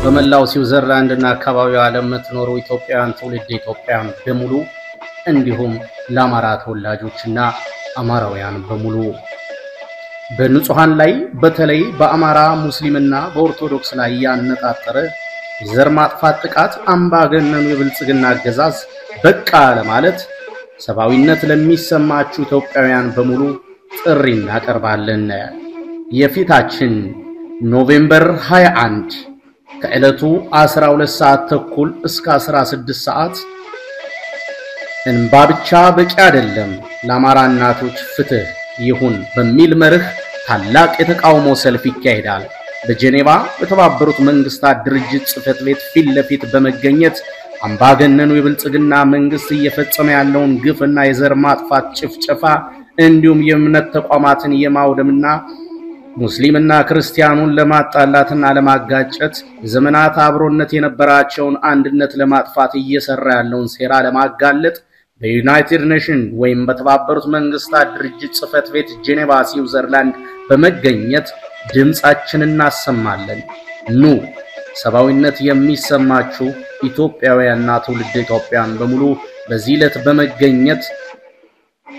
በመላው ስዊዘርላንድና አካባቢው ዓለም የምትኖሩ ኢትዮጵያውያን ትውልደ ኢትዮጵያውያን በሙሉ እንዲሁም ለአማራ ተወላጆችና አማራውያን በሙሉ በንጹሃን ላይ በተለይ በአማራ ሙስሊምና በኦርቶዶክስ ላይ ያነጣጠረ ዘር ማጥፋት ጥቃት አምባገነኑ የብልጽግና አገዛዝ በቃ ለማለት ሰባዊነት ለሚሰማችሁ ኢትዮጵያውያን በሙሉ ጥሪ እናቀርባለን። የፊታችን ኖቬምበር 21 ከዕለቱ 12 ሰዓት ተኩል እስከ 16 ሰዓት እንባ ብቻ በቂ አይደለም ለአማራ እናቶች ፍትህ ይሁን በሚል መርህ ታላቅ የተቃውሞ ሰልፍ ይካሄዳል። በጄኔቫ በተባበሩት መንግስታት ድርጅት ጽሕፈት ቤት ፊት ለፊት በመገኘት አምባገነኑ የብልጽግና መንግስት እየፈጸመ ያለውን ግፍና የዘር ማጥፋት ጭፍጨፋ እንዲሁም የእምነት ተቋማትን የማውደምና ሙስሊምና ክርስቲያኑን ለማጣላትና ለማጋጨት ዘመናት አብሮነት የነበራቸውን አንድነት ለማጥፋት እየሰራ ያለውን ሴራ ለማጋለጥ በዩናይትድ ኔሽን ወይም በተባበሩት መንግስታት ድርጅት ጽሕፈት ቤት ጄኔቫ ስዊዘርላንድ በመገኘት ድምጻችንን እናሰማለን። ኑ ሰባዊነት የሚሰማችሁ ኢትዮጵያውያንና ትውልደ ኢትዮጵያውያን በሙሉ በዚህ ዕለት በመገኘት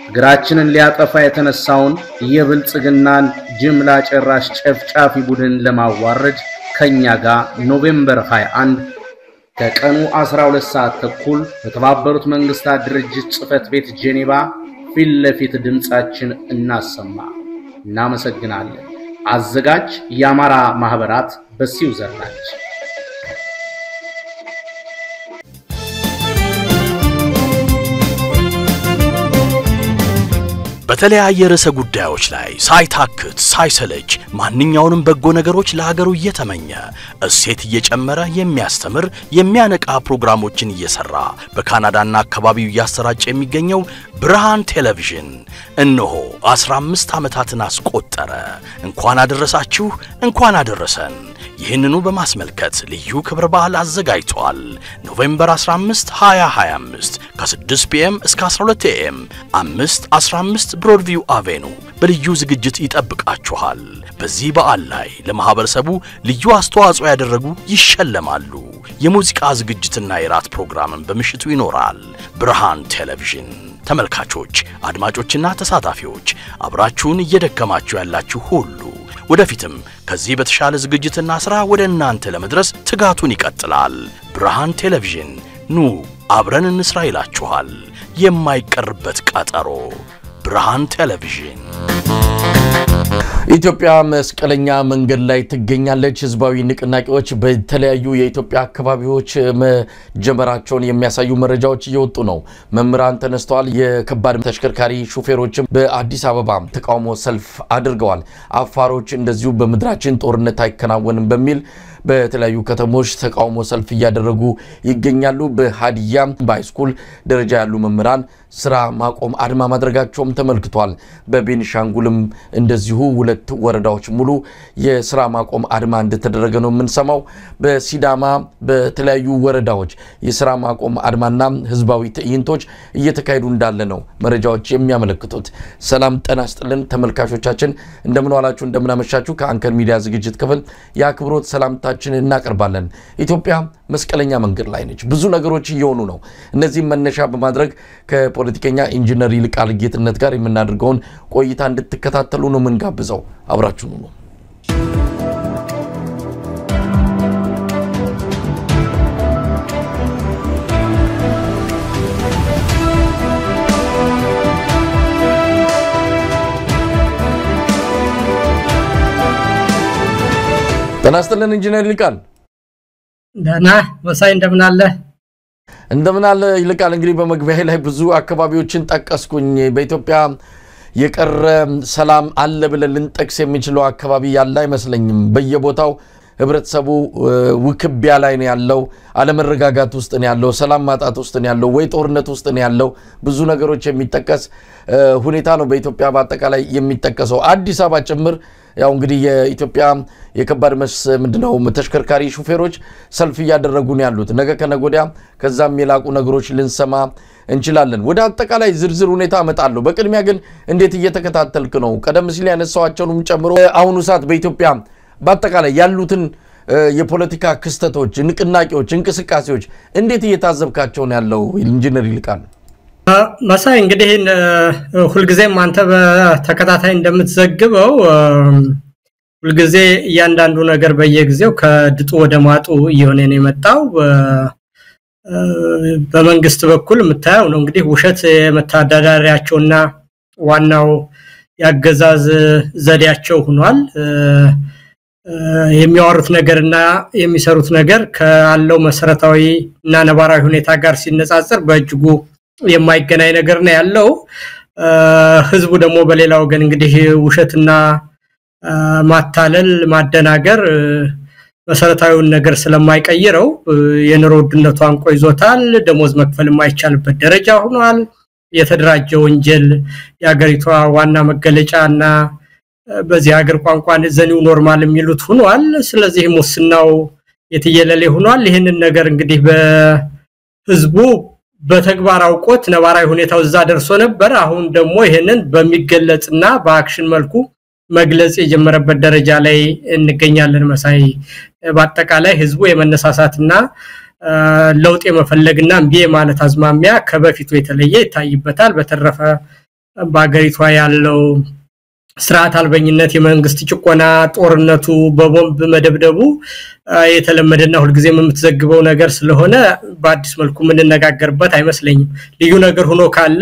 ግራችንን ሊያጠፋ የተነሳውን የብልጽግናን ጅምላ ጨራሽ ጨፍጫፊ ቡድን ለማዋረድ ከኛ ጋር ኖቬምበር 21 ከቀኑ 12 ሰዓት ተኩል በተባበሩት መንግስታት ድርጅት ጽሕፈት ቤት ጄኔቫ ፊት ለፊት ድምጻችን እናሰማ። እናመሰግናለን። አዘጋጅ የአማራ ማህበራት በስዊዘርላንድ። በተለያየ ርዕሰ ጉዳዮች ላይ ሳይታክት ሳይሰለች ማንኛውንም በጎ ነገሮች ለሀገሩ እየተመኘ እሴት እየጨመረ የሚያስተምር የሚያነቃ ፕሮግራሞችን እየሰራ በካናዳና አካባቢው ያሰራጨ የሚገኘው ብርሃን ቴሌቪዥን እነሆ 15 ዓመታትን አስቆጠረ። እንኳን አደረሳችሁ እንኳን አደረሰን። ይህንኑ በማስመልከት ልዩ ክብረ በዓል አዘጋጅቷል። ኖቬምበር 15 2025 ከ6 ፒኤም እስከ 12 ኤኤም 515 ብሮድቪው አቬኑ በልዩ ዝግጅት ይጠብቃችኋል። በዚህ በዓል ላይ ለማህበረሰቡ ልዩ አስተዋጽኦ ያደረጉ ይሸለማሉ። የሙዚቃ ዝግጅትና የራት ፕሮግራምን በምሽቱ ይኖራል። ብርሃን ቴሌቪዥን ተመልካቾች፣ አድማጮችና ተሳታፊዎች አብራችሁን እየደከማችሁ ያላችሁ ሁሉ ወደፊትም ከዚህ በተሻለ ዝግጅትና ስራ ወደ እናንተ ለመድረስ ትጋቱን ይቀጥላል። ብርሃን ቴሌቪዥን ኑ አብረን እንስራ ይላችኋል። የማይቀርበት ቀጠሮ ብርሃን ቴሌቪዥን። ኢትዮጵያ መስቀለኛ መንገድ ላይ ትገኛለች። ህዝባዊ ንቅናቄዎች በተለያዩ የኢትዮጵያ አካባቢዎች መጀመራቸውን የሚያሳዩ መረጃዎች እየወጡ ነው። መምህራን ተነስተዋል። የከባድ ተሽከርካሪ ሹፌሮችም በአዲስ አበባ ተቃውሞ ሰልፍ አድርገዋል። አፋሮች እንደዚሁ በመድራችን ጦርነት አይከናወንም በሚል በተለያዩ ከተሞች ተቃውሞ ሰልፍ ያደረጉ ይገኛሉ። በሃዲያ ባይስኩል ደረጃ ያሉ መምህራን ስራ ማቆም አድማ ማድረጋቸውም ተመልክቷል። በቤኒሻንጉልም እንደዚሁ ሁለት ወረዳዎች ሙሉ የስራ ማቆም አድማ እንደተደረገ ነው የምንሰማው። በሲዳማ በተለያዩ ወረዳዎች የስራ ማቆም አድማና ህዝባዊ ትዕይንቶች እየተካሄዱ እንዳለ ነው መረጃዎች የሚያመለክቱት። ሰላም ጤና ይስጥልን ተመልካቾቻችን፣ እንደምን ዋላችሁ እንደምን አመሻችሁ። ከአንከር ሚዲያ ዝግጅት ክፍል የአክብሮት ሰላምታችንን እናቀርባለን። ኢትዮጵያ መስቀለኛ መንገድ ላይ ነች። ብዙ ነገሮች እየሆኑ ነው። እነዚህ መነሻ በማድረግ ከፖለቲከኛ ኢንጂነር ይልቃል ጌትነት ጋር የምናደርገውን ቆይታ እንድትከታተሉ ነው የምንጋብዘው። አብራችሁን ነው። ጤና ይስጥልን ኢንጂነር ይልቃል። ደህና ወሳይ እንደምን አለ ይልቃል። እንግዲህ በመግቢያ ላይ ብዙ አካባቢዎችን ጠቀስኩኝ። በኢትዮጵያ የቀረ ሰላም አለ ብለን ልንጠቅስ የሚችለው አካባቢ ያለ አይመስለኝም። በየቦታው ህብረተሰቡ ውክቢያ ላይ ነው ያለው፣ አለመረጋጋት ውስጥ ነው ያለው፣ ሰላም ማጣት ውስጥ ነው ያለው፣ ወይ ጦርነት ውስጥ ነው ያለው። ብዙ ነገሮች የሚጠቀስ ሁኔታ ነው በኢትዮጵያ በአጠቃላይ የሚጠቀሰው። አዲስ አበባ ጭምር ያው እንግዲህ የኢትዮጵያ የከባድ ተሽከርካሪ ሹፌሮች ሰልፍ ያደረጉ ነው ያሉት። ነገ ከነጎዲያ ከዛም የላቁ ነገሮች ልንሰማ እንችላለን። ወደ አጠቃላይ ዝርዝር ሁኔታ አመጣለሁ። በቅድሚያ ግን እንዴት እየተከታተልክ ነው? ቀደም ሲል ያነሳዋቸውንም ጨምሮ አሁን ሰዓት በኢትዮጵያ በአጠቃላይ ያሉትን የፖለቲካ ክስተቶች ንቅናቄዎች እንቅስቃሴዎች እንዴት እየታዘብካቸው ነው ያለው ኢንጂነር ይልቃል መሳይ እንግዲህ ሁልጊዜም አንተ በተከታታይ እንደምትዘግበው ሁልጊዜ እያንዳንዱ ነገር በየጊዜው ከድጡ ወደ ማጡ እየሆነ ነው የመጣው በመንግስት በኩል የምታየው ነው እንግዲህ ውሸት የመታዳዳሪያቸውና ዋናው ያገዛዝ ዘዴያቸው ሆኗል የሚያወሩት ነገርና የሚሰሩት ነገር ካለው መሰረታዊ እና ነባራዊ ሁኔታ ጋር ሲነጻጸር በእጅጉ የማይገናኝ ነገር ነው ያለው ህዝቡ ደግሞ በሌላው ወገን እንግዲህ ውሸትና ማታለል ማደናገር መሰረታዊውን ነገር ስለማይቀይረው የኑሮ ውድነቱ አንቆ ይዞታል ደሞዝ መክፈል የማይቻልበት ደረጃ ሆኗል የተደራጀ ወንጀል ያገሪቷ ዋና መገለጫና በዚህ ሀገር ቋንቋን ዘኒው ኖርማል የሚሉት ሆኗል ስለዚህ ሙስናው የትየለሌ ሆኗል ይሄንን ነገር እንግዲህ በህዝቡ በተግባር አውቆት ነባራዊ ሁኔታው እዛ ደርሶ ነበር አሁን ደግሞ ይሄንን በሚገለጽና በአክሽን መልኩ መግለጽ የጀመረበት ደረጃ ላይ እንገኛለን መሳይ በአጠቃላይ ህዝቡ የመነሳሳትና ለውጥ የመፈለግና እንዴ ማለት አዝማሚያ ከበፊቱ የተለየ ይታይበታል በተረፈ በአገሪቷ ያለው ስርዓት አልበኝነት የመንግስት ጭቆና ጦርነቱ በቦምብ መደብደቡ የተለመደና ሁልጊዜም የምትዘግበው ነገር ስለሆነ በአዲስ መልኩ ምን እንነጋገርበት አይመስለኝም ልዩ ነገር ሆኖ ካለ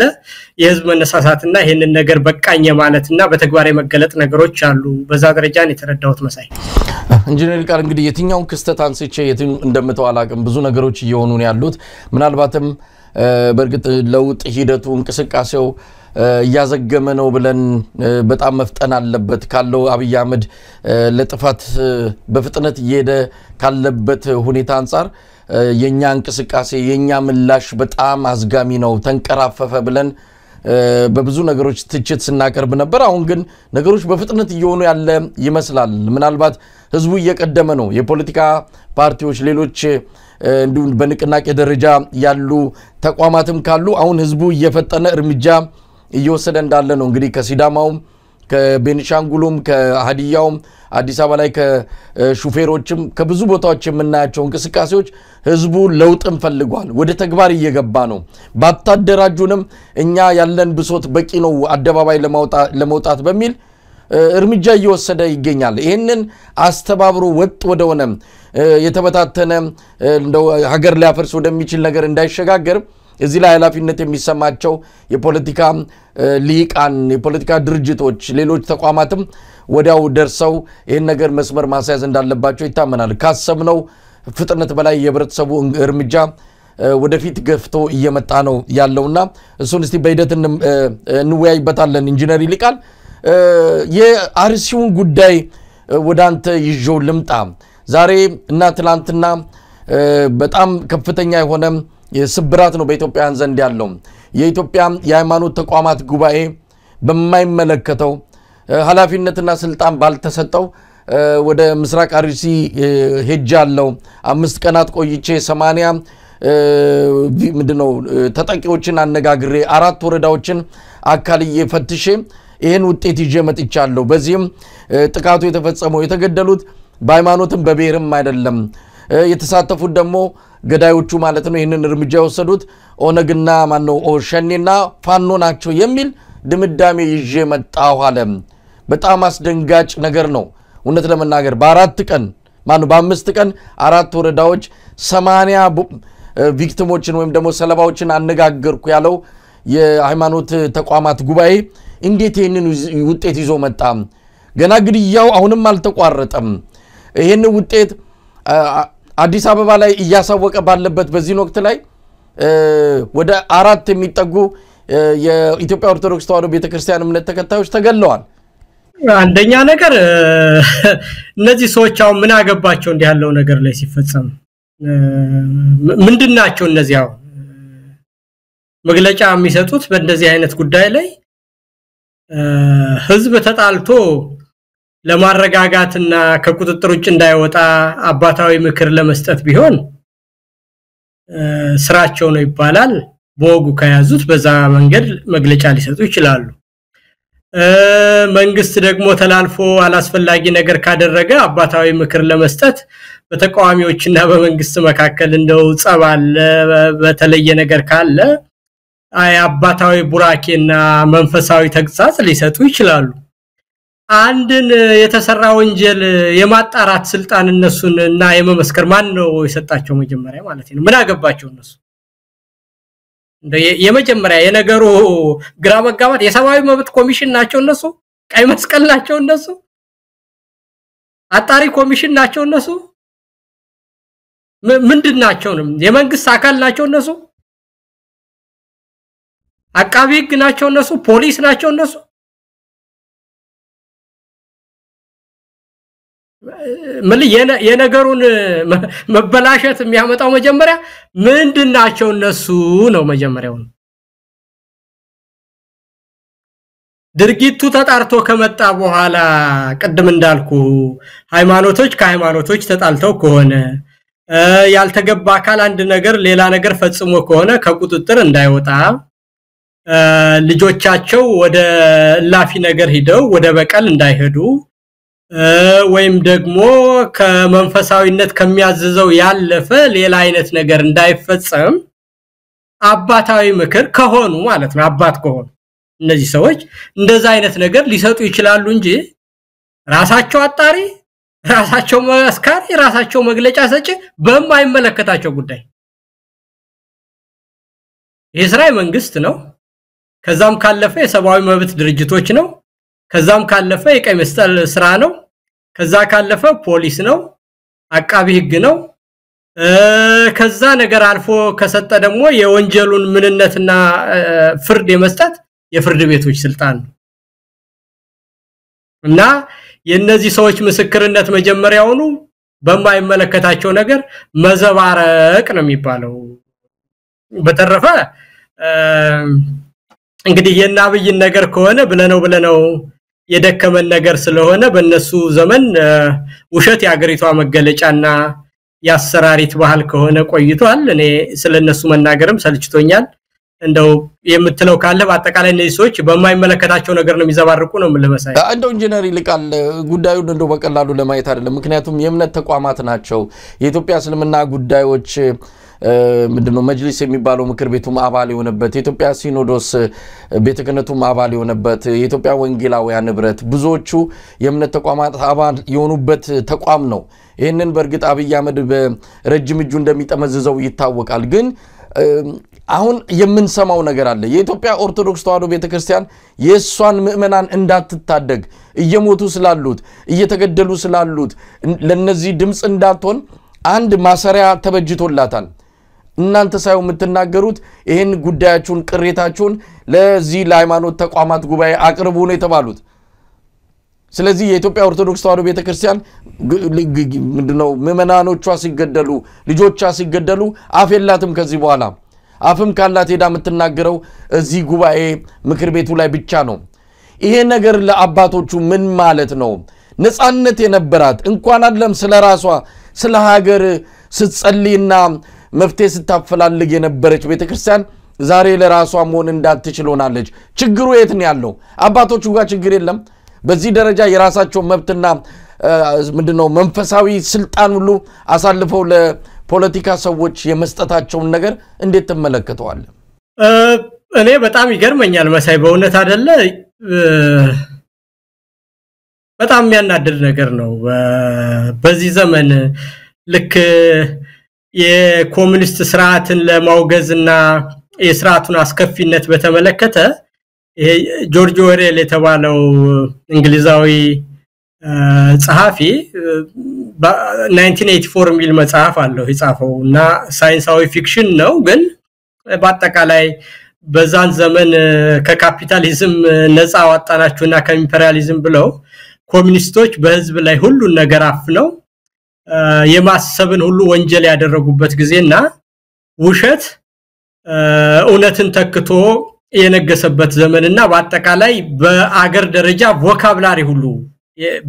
የህዝብ መነሳሳትና ይሄንን ነገር በቃኝ ማለትና በተግባር የመገለጥ ነገሮች አሉ በዛ ደረጃን የተረዳውት መሳይ ኢንጂነር ቃል እንግዲህ የትኛውን ክስተት አንስቼ እንደምተው አላቅም ብዙ ነገሮች እየሆኑ ነው ያሉት ምናልባትም በርግጥ ለውጥ ሂደቱ እንቅስቃሴው ያዘገመ ነው ብለን በጣም መፍጠን አለበት ካለው አብይ አህመድ ለጥፋት በፍጥነት እየሄደ ካለበት ሁኔታ አንፃር የኛ እንቅስቃሴ የኛ ምላሽ በጣም አዝጋሚ ነው ተንቀራፈፈ ብለን በብዙ ነገሮች ትችት ስናቀርብ ነበር አሁን ግን ነገሮች በፍጥነት እየሆኑ ያለ ይመስላል ምናልባት ህዝቡ እየቀደመ ነው የፖለቲካ ፓርቲዎች ሌሎች እንዲሁ በንቅናቄ ደረጃ ያሉ ተቋማትም ካሉ አሁን ህዝቡ እየፈጠነ እርምጃ እየወሰደ እንዳለ ነው እንግዲህ ከሲዳማው ከቤንሻንጉሉም ከሃዲያው አዲስ አበባ ላይ ከሹፌሮችም ከብዙ ቦታዎች የምናያቸው እንቅስቃሴዎች ህዝቡ ለውጥን ፈልጓል ወደ ተግባር እየገባ ነው ባታደራጁንም እኛ ያለን ብሶት በቂ ነው አደባባይ ለመውጣት በሚል እርምጃ እየወሰደ ይገኛል ይሄንን አስተባብሮ ወጥ ወደሆነ የተበታተነ እንደው ሀገር ሊያፈርስ ወደሚችል ነገር እንዳይሸጋገር እዚህ ላይ ኃላፊነት የሚሰማቸው የፖለቲካ ሊቃን የፖለቲካ ድርጅቶች ሌሎች ተቋማትም ወዲያው ደርሰው ይሄን ነገር መስመር ማስያዝ እንዳለባቸው ይታመናል ካሰብነው ፍጥነት በላይ የብረተሰቡ እርምጃ ወደፊት ገፍቶ እየመጣ ነው ያለውና እሱን እስቲ በሂደት እንወያይበታለን ኢንጂነር ይልቃል የአርሲውን ጉዳይ ወዳንተ ይዤው ልምጣ ዛሬ እና ትላንትና በጣም ከፍተኛ የሆነ የስብራት ነው በኢትዮጵያውያን ዘንድ ያለው የኢትዮጵያ የሃይማኖት ተቋማት ጉባኤ በማይመለከተው ኃላፊነትና ስልጣን ባልተሰጠው ወደ ምስራቅ አርሲ ሄጃለሁ 5 ቀናት ቆይቼ 80 ምንድነው ተጠቂዎችን አነጋግሬ 4 ወረዳዎችን አካልዬ ፈትሼ ይሄን ውጤት ይዤ መጥቻለሁ በዚህም ጥቃቱ የተፈጸመው የተገደሉት በሃይማኖትም በብሔርም አይደለም የተሳተፉት ደግሞ ገዳዮቹ ማለት ነው ይሄንን እርምጃ ወሰዱት ኦነግና ማነው ኦሸኔና ፋኖ ናቸው የሚል ድምዳሜ ይዤ መጣሁ አለ በጣም አስደንጋጭ ነገር ነው እውነት ለመናገር በ4 ቀን ማነው በ5 ቀን 4 ወረዳዎች 80 ቪክቲሞችን ወይም ደግሞ ሰለባዎችን አነጋገርኩ ያለው የሃይማኖት ተቋማት ጉባኤ እንዴት ይሄንን ውጤት ይዞ መጣ ገና ግድያው አሁንም አልተቋረጠም ይሄን ውጤት አዲስ አበባ ላይ እያሳወቀ ባለበት በዚህ ወቅት ላይ ወደ 4 የሚጠጉ የኢትዮጵያ ኦርቶዶክስ ተዋሕዶ ቤተክርስቲያን እምነት ተከታዮች ተገለዋል አንደኛ ነገር እነዚህ ሰዎች አሁን ምን አገባቸው እንዲህ ያለው ነገር ላይ ሲፈጸም ምንድናቸው እነዚያው መግለጫ የሚሰጡት በእንደዚህ አይነት ጉዳይ ላይ ህዝብ ተጣልቶ ለማረጋጋትና ከቁጥጥር ውጭ እንዳይወጣ አባታዊ ምክር ለመስጠት ቢሆን ስራቸው ነው ይባላል በወጉ ከያዙት በዛ መንገድ መግለጫ ሊሰጡ ይችላሉ መንግስት ደግሞ ተላልፎ አላስፈላጊ ነገር ካደረገ አባታዊ ምክር ለመስጠት በተቃዋሚዎችና በመንግስት መካከል እንደው ጸባል በተለየ ነገር ካለ አባታዊ ቡራኬና መንፈሳዊ ተግሳጽ ሊሰጡ ይችላሉ አንድን የተሰራ ወንጀል የማጣራት ስልጣን እነሱንና የመመስከር ማን ነው የሰጣቸው መጀመሪያ ማለት ነው ምን አገባቸው እነሱ የመጀመሪያ የነገሩ ግራ መጋባት የሰብአዊ መብት ኮሚሽን ናቸው እነሱ ቀይ መስቀል ናቸው እነሱ አጣሪ ኮሚሽን ናቸው እነሱ ምንድን ናቸው የመንግስት አካል ናቸው እነሱ አቃቢ ህግ ናቸው እነሱ ፖሊስ ናቸው እነሱ የነገሩን መበላሸት የሚያመጣው መጀመሪያ ምንድናቸው እነሱ ነው መጀመሪያው ድርጊቱ ተጣርቶ ከመጣ በኋላ ቀደም እንዳልኩ ሃይማኖቶች ከሃይማኖቶች ተጣልተው ከሆነ ያልተገባ አካል አንድ ነገር ሌላ ነገር ፈጽሞ ከሆነ ከቁጥጥር እንዳይወጣ ልጆቻቸው ወደ ላፊ ነገር ሄደው ወደ በቀል እንዳይሄዱ ወይም ደግሞ ከመንፈሳዊነት ከሚያዝዘው ያለፈ ሌላ አይነት ነገር እንዳይፈጸም አባታዊ ምክር ከሆኑ ማለት ነው አባት ከሆኑ እነዚህ ሰዎች እንደዛ አይነት ነገር ሊሰጡ ይችላሉ እንጂ ራሳቸው አጣሪ ራሳቸው መስካሪ ራሳቸው መግለጫ ሰጪ በማይመለከታቸው ጉዳይ የእስራኤል መንግስት ነው ከዛም ካለፈ የሰብአዊ መብት ድርጅቶች ነው ከዛም ካለፈ የቀይ መስቀል ስራ ነው ከዛ ካለፈ ፖሊስ ነው አቃቢ ህግ ነው ከዛ ነገር አልፎ ከሰጠ ደግሞ የወንጀሉን ምንነትና ፍርድ የመስጠት የፍርድ ቤቶች ስልጣን እና የነዚህ ሰዎች ምስክርነት መጀመሪያውኑ በማይመለከታቸው ነገር መዘባረቅ ነው የሚባለው በተረፈ እንግዲህ የናብይን ነገር ከሆነ ብለነው የደከመን ነገር ስለሆነ በእነሱ ዘመን ውሸት ያገሪቷ መገለጫና ያሰራሪት ባህል ከሆነ ቆይቷል እኔ ስለነሱ መናገርም ሰልችቶኛል እንደው የምትለው ካለ በአጠቃላይ እነዚህ ሰዎች በማይመለከታቸው ነገር ነው የሚዘባርቁ ነው ምልመሳይ እንደው ኢንጂነር ይልቃል ጉዳዩን እንደው በቀላሉ ለማየት አይደለም ምክንያቱም የእምነት ተቋማት ናቸው የኢትዮጵያ እስልምና ጉዳዮች ምንድነው መጅሊስ የሚባለው ምክር ቤቱም አባል የሆነበት የኢትዮጵያ ሲኖዶስ ቤተ ክህነቱም አባል የሆነበት የኢትዮጵያ ወንጌላውያን ህብረት ብዙዎቹ የእምነት ተቋማት አባል የሆኑበት ተቋም ነው ይሄንን በርግጥ አብይ አህመድ በረጅም እጁ እንደሚጠመዝዘው ይታወቃል ግን አሁን የምንሰማው ነገር አለ የኢትዮጵያ ኦርቶዶክስ ተዋሕዶ ቤተክርስቲያን የሷን ምእመናን እንዳትታደግ እየሞቱ ስላሉት እየተገደሉ ስላሉት ለነዚህ ድምጽ እንዳትሆን አንድ ማሰሪያ ተበጅቶላታል እናንተ ሳይው የምትናገሩት ይሄን ጉዳያችሁን ቅሬታችሁን ለዚህ ለሃይማኖት ተቋማት ጉባኤ አቅርቡ ነው የተባሉት ስለዚህ የኢትዮጵያ ኦርቶዶክስ ተዋሕዶ ቤተክርስቲያን ምንድነው ምእመናኖቿ ሲገደሉ ልጆቿ ሲገደሉ አፈላትም ከዚህ በኋላ አፍም ካላት ሄዳ የምትናገረው እዚህ ጉባኤ ምክር ቤቱ ላይ ብቻ ነው ይሄ ነገር ለአባቶቹ ምን ማለት ነው ነፃነት የነበራት እንኳን አይደለም ስለራሷ ስለ ሀገር ስትጸልይና መፍትሄ ስታፈላልግ የነበረች ቤተክርስቲያን ዛሬ ለራሷ መሆን እንዳትችል ሆናለች ችግሩ የት ነው ያለው አባቶቹ ጋር ችግር የለም በዚህ ደረጃ የራሳቸው መብትና ምንድነው መንፈሳዊ ስልጣን ሁሉ አሳልፈው ለፖለቲካ ሰዎች የመስጠታቸውን ነገር እንዴት ተመለከተዋል እኔ በጣም ይገርመኛል መሳይ በእውነት አይደለ በጣም የሚያናድድ ነገር ነው በዚህ ዘመን ልክ የኮሙኒስት ስርዓትን ለማውገዝና የስርዓቱን አስከፊነት በተመለከተ ጆርጅ ኦርዌል የተባለው እንግሊዛዊ ጸሐፊ 1984 ሚል መጽሐፍ አለው የጻፈውና ሳይንሳዊ ፊክሽን ነው ግን በአጠቃላይ በዛን ዘመን ከካፒታሊዝም ነፃ ወጣናችሁና ከኢምፔሪያሊዝም ብለው ኮሙኒስቶች በህዝብ ላይ ሁሉ ነገር አፍነው የማሰብን ሁሉ ወንጀል ያደረጉበት ጊዜና ውሸት እውነትን ተክቶ የነገሰበት ዘመንና በአጠቃላይ በአገር ደረጃ ቮካብላሪ ሁሉ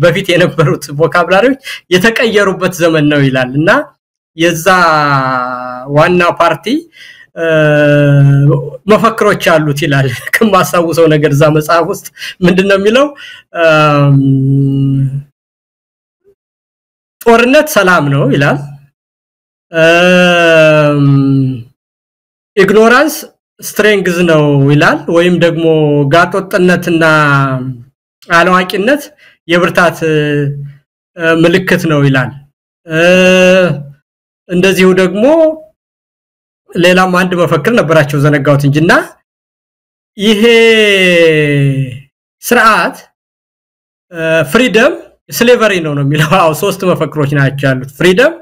በፊት የነበሩት ቮካብላሪዎች የተቀየሩበት ዘመን ነው ይላልና የዛ ዋና ፓርቲ መፈክሮች አሉት ይላል ከማሳውሰው ነገር ዛ መጽሐፍ ውስጥ ምንድነው የሚለው ጦርነት ሰላም ነው ይላል ኢግኖራንስ ስትሬንግዝ ነው ይላል ወይም ደግሞ ጋጦጥነትና አላዋቂነት የብርታት ምልክት ነው ይላል እንደዚሁ ደግሞ ሌላም አንድ መፈክር ነበራቸው ዘነጋውት እንጂና ይሄ ስርዓት ፍሪደም ስሌቨሪ ነው የሚለው ሶስት መፈክሮች ናቸው ያሉት ፍሪደም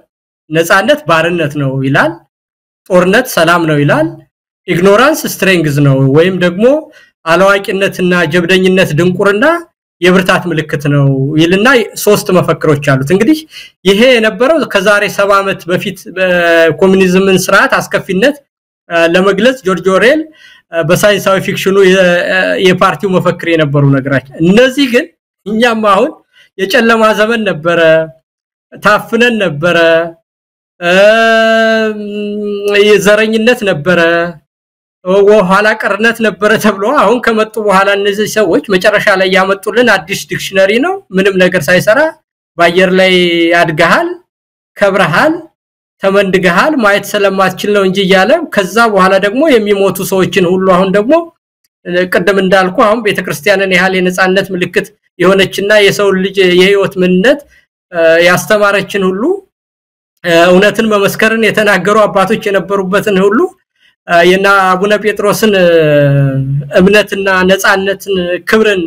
ነፃነት ባርነት ነው ይላል ጦርነት ሰላም ነው ይላል ኢግኖራንስ ስትሬንግዝ ነው ወይም ደግሞ አላዋቂነትና ጀብደኝነት ድንቁርና የብርታት ምልክት ነው ይልና ሶስት መፈክሮች አሉት እንግዲህ ይሄ የነበረው ከዛሬ 70 ዓመት በፊት ኮሙኒዝምን ስርዓት አስከፊነት ለመግለጽ ጆርጅ ኦርዌል በሳይንሳዊ ፊክሽኑ የፓርቲው መፈክር የነበሩ ነገራቸው እነዚህ ግን እኛም አሁን የጨለማ ዘመን ነበረ ታፍነን ነበረ የዘረኝነት ነበረ ወኋላ ቀርነት ነበረ ተብሎ አሁን ከመጡ በኋላ እነዚህ ሰዎች መጨረሻ ላይ ያመጡልን አዲስ ዲክሽነሪ ነው ምንም ነገር ሳይሰራ ባየር ላይ አድገሃል ከብረሃል ተመንድገሃል ማየት ስለማትችል ነው እንጂ ያለ ከዛ በኋላ ደግሞ የሚሞቱ ሰዎችን ሁሉ አሁን ደግሞ ቀደም እንዳልኩ አሁን ቤተክርስቲያንን ያህል የነጻነት ምልክት የሆነችና የሰው ልጅ የህይወት ምንነት ያስተማረችን ሁሉ እውነትን መመስከርን የተናገሩ አባቶች የነበሩበትን ሁሉ የና አቡነ ጴጥሮስን እምነትና ነጻነትን ክብርን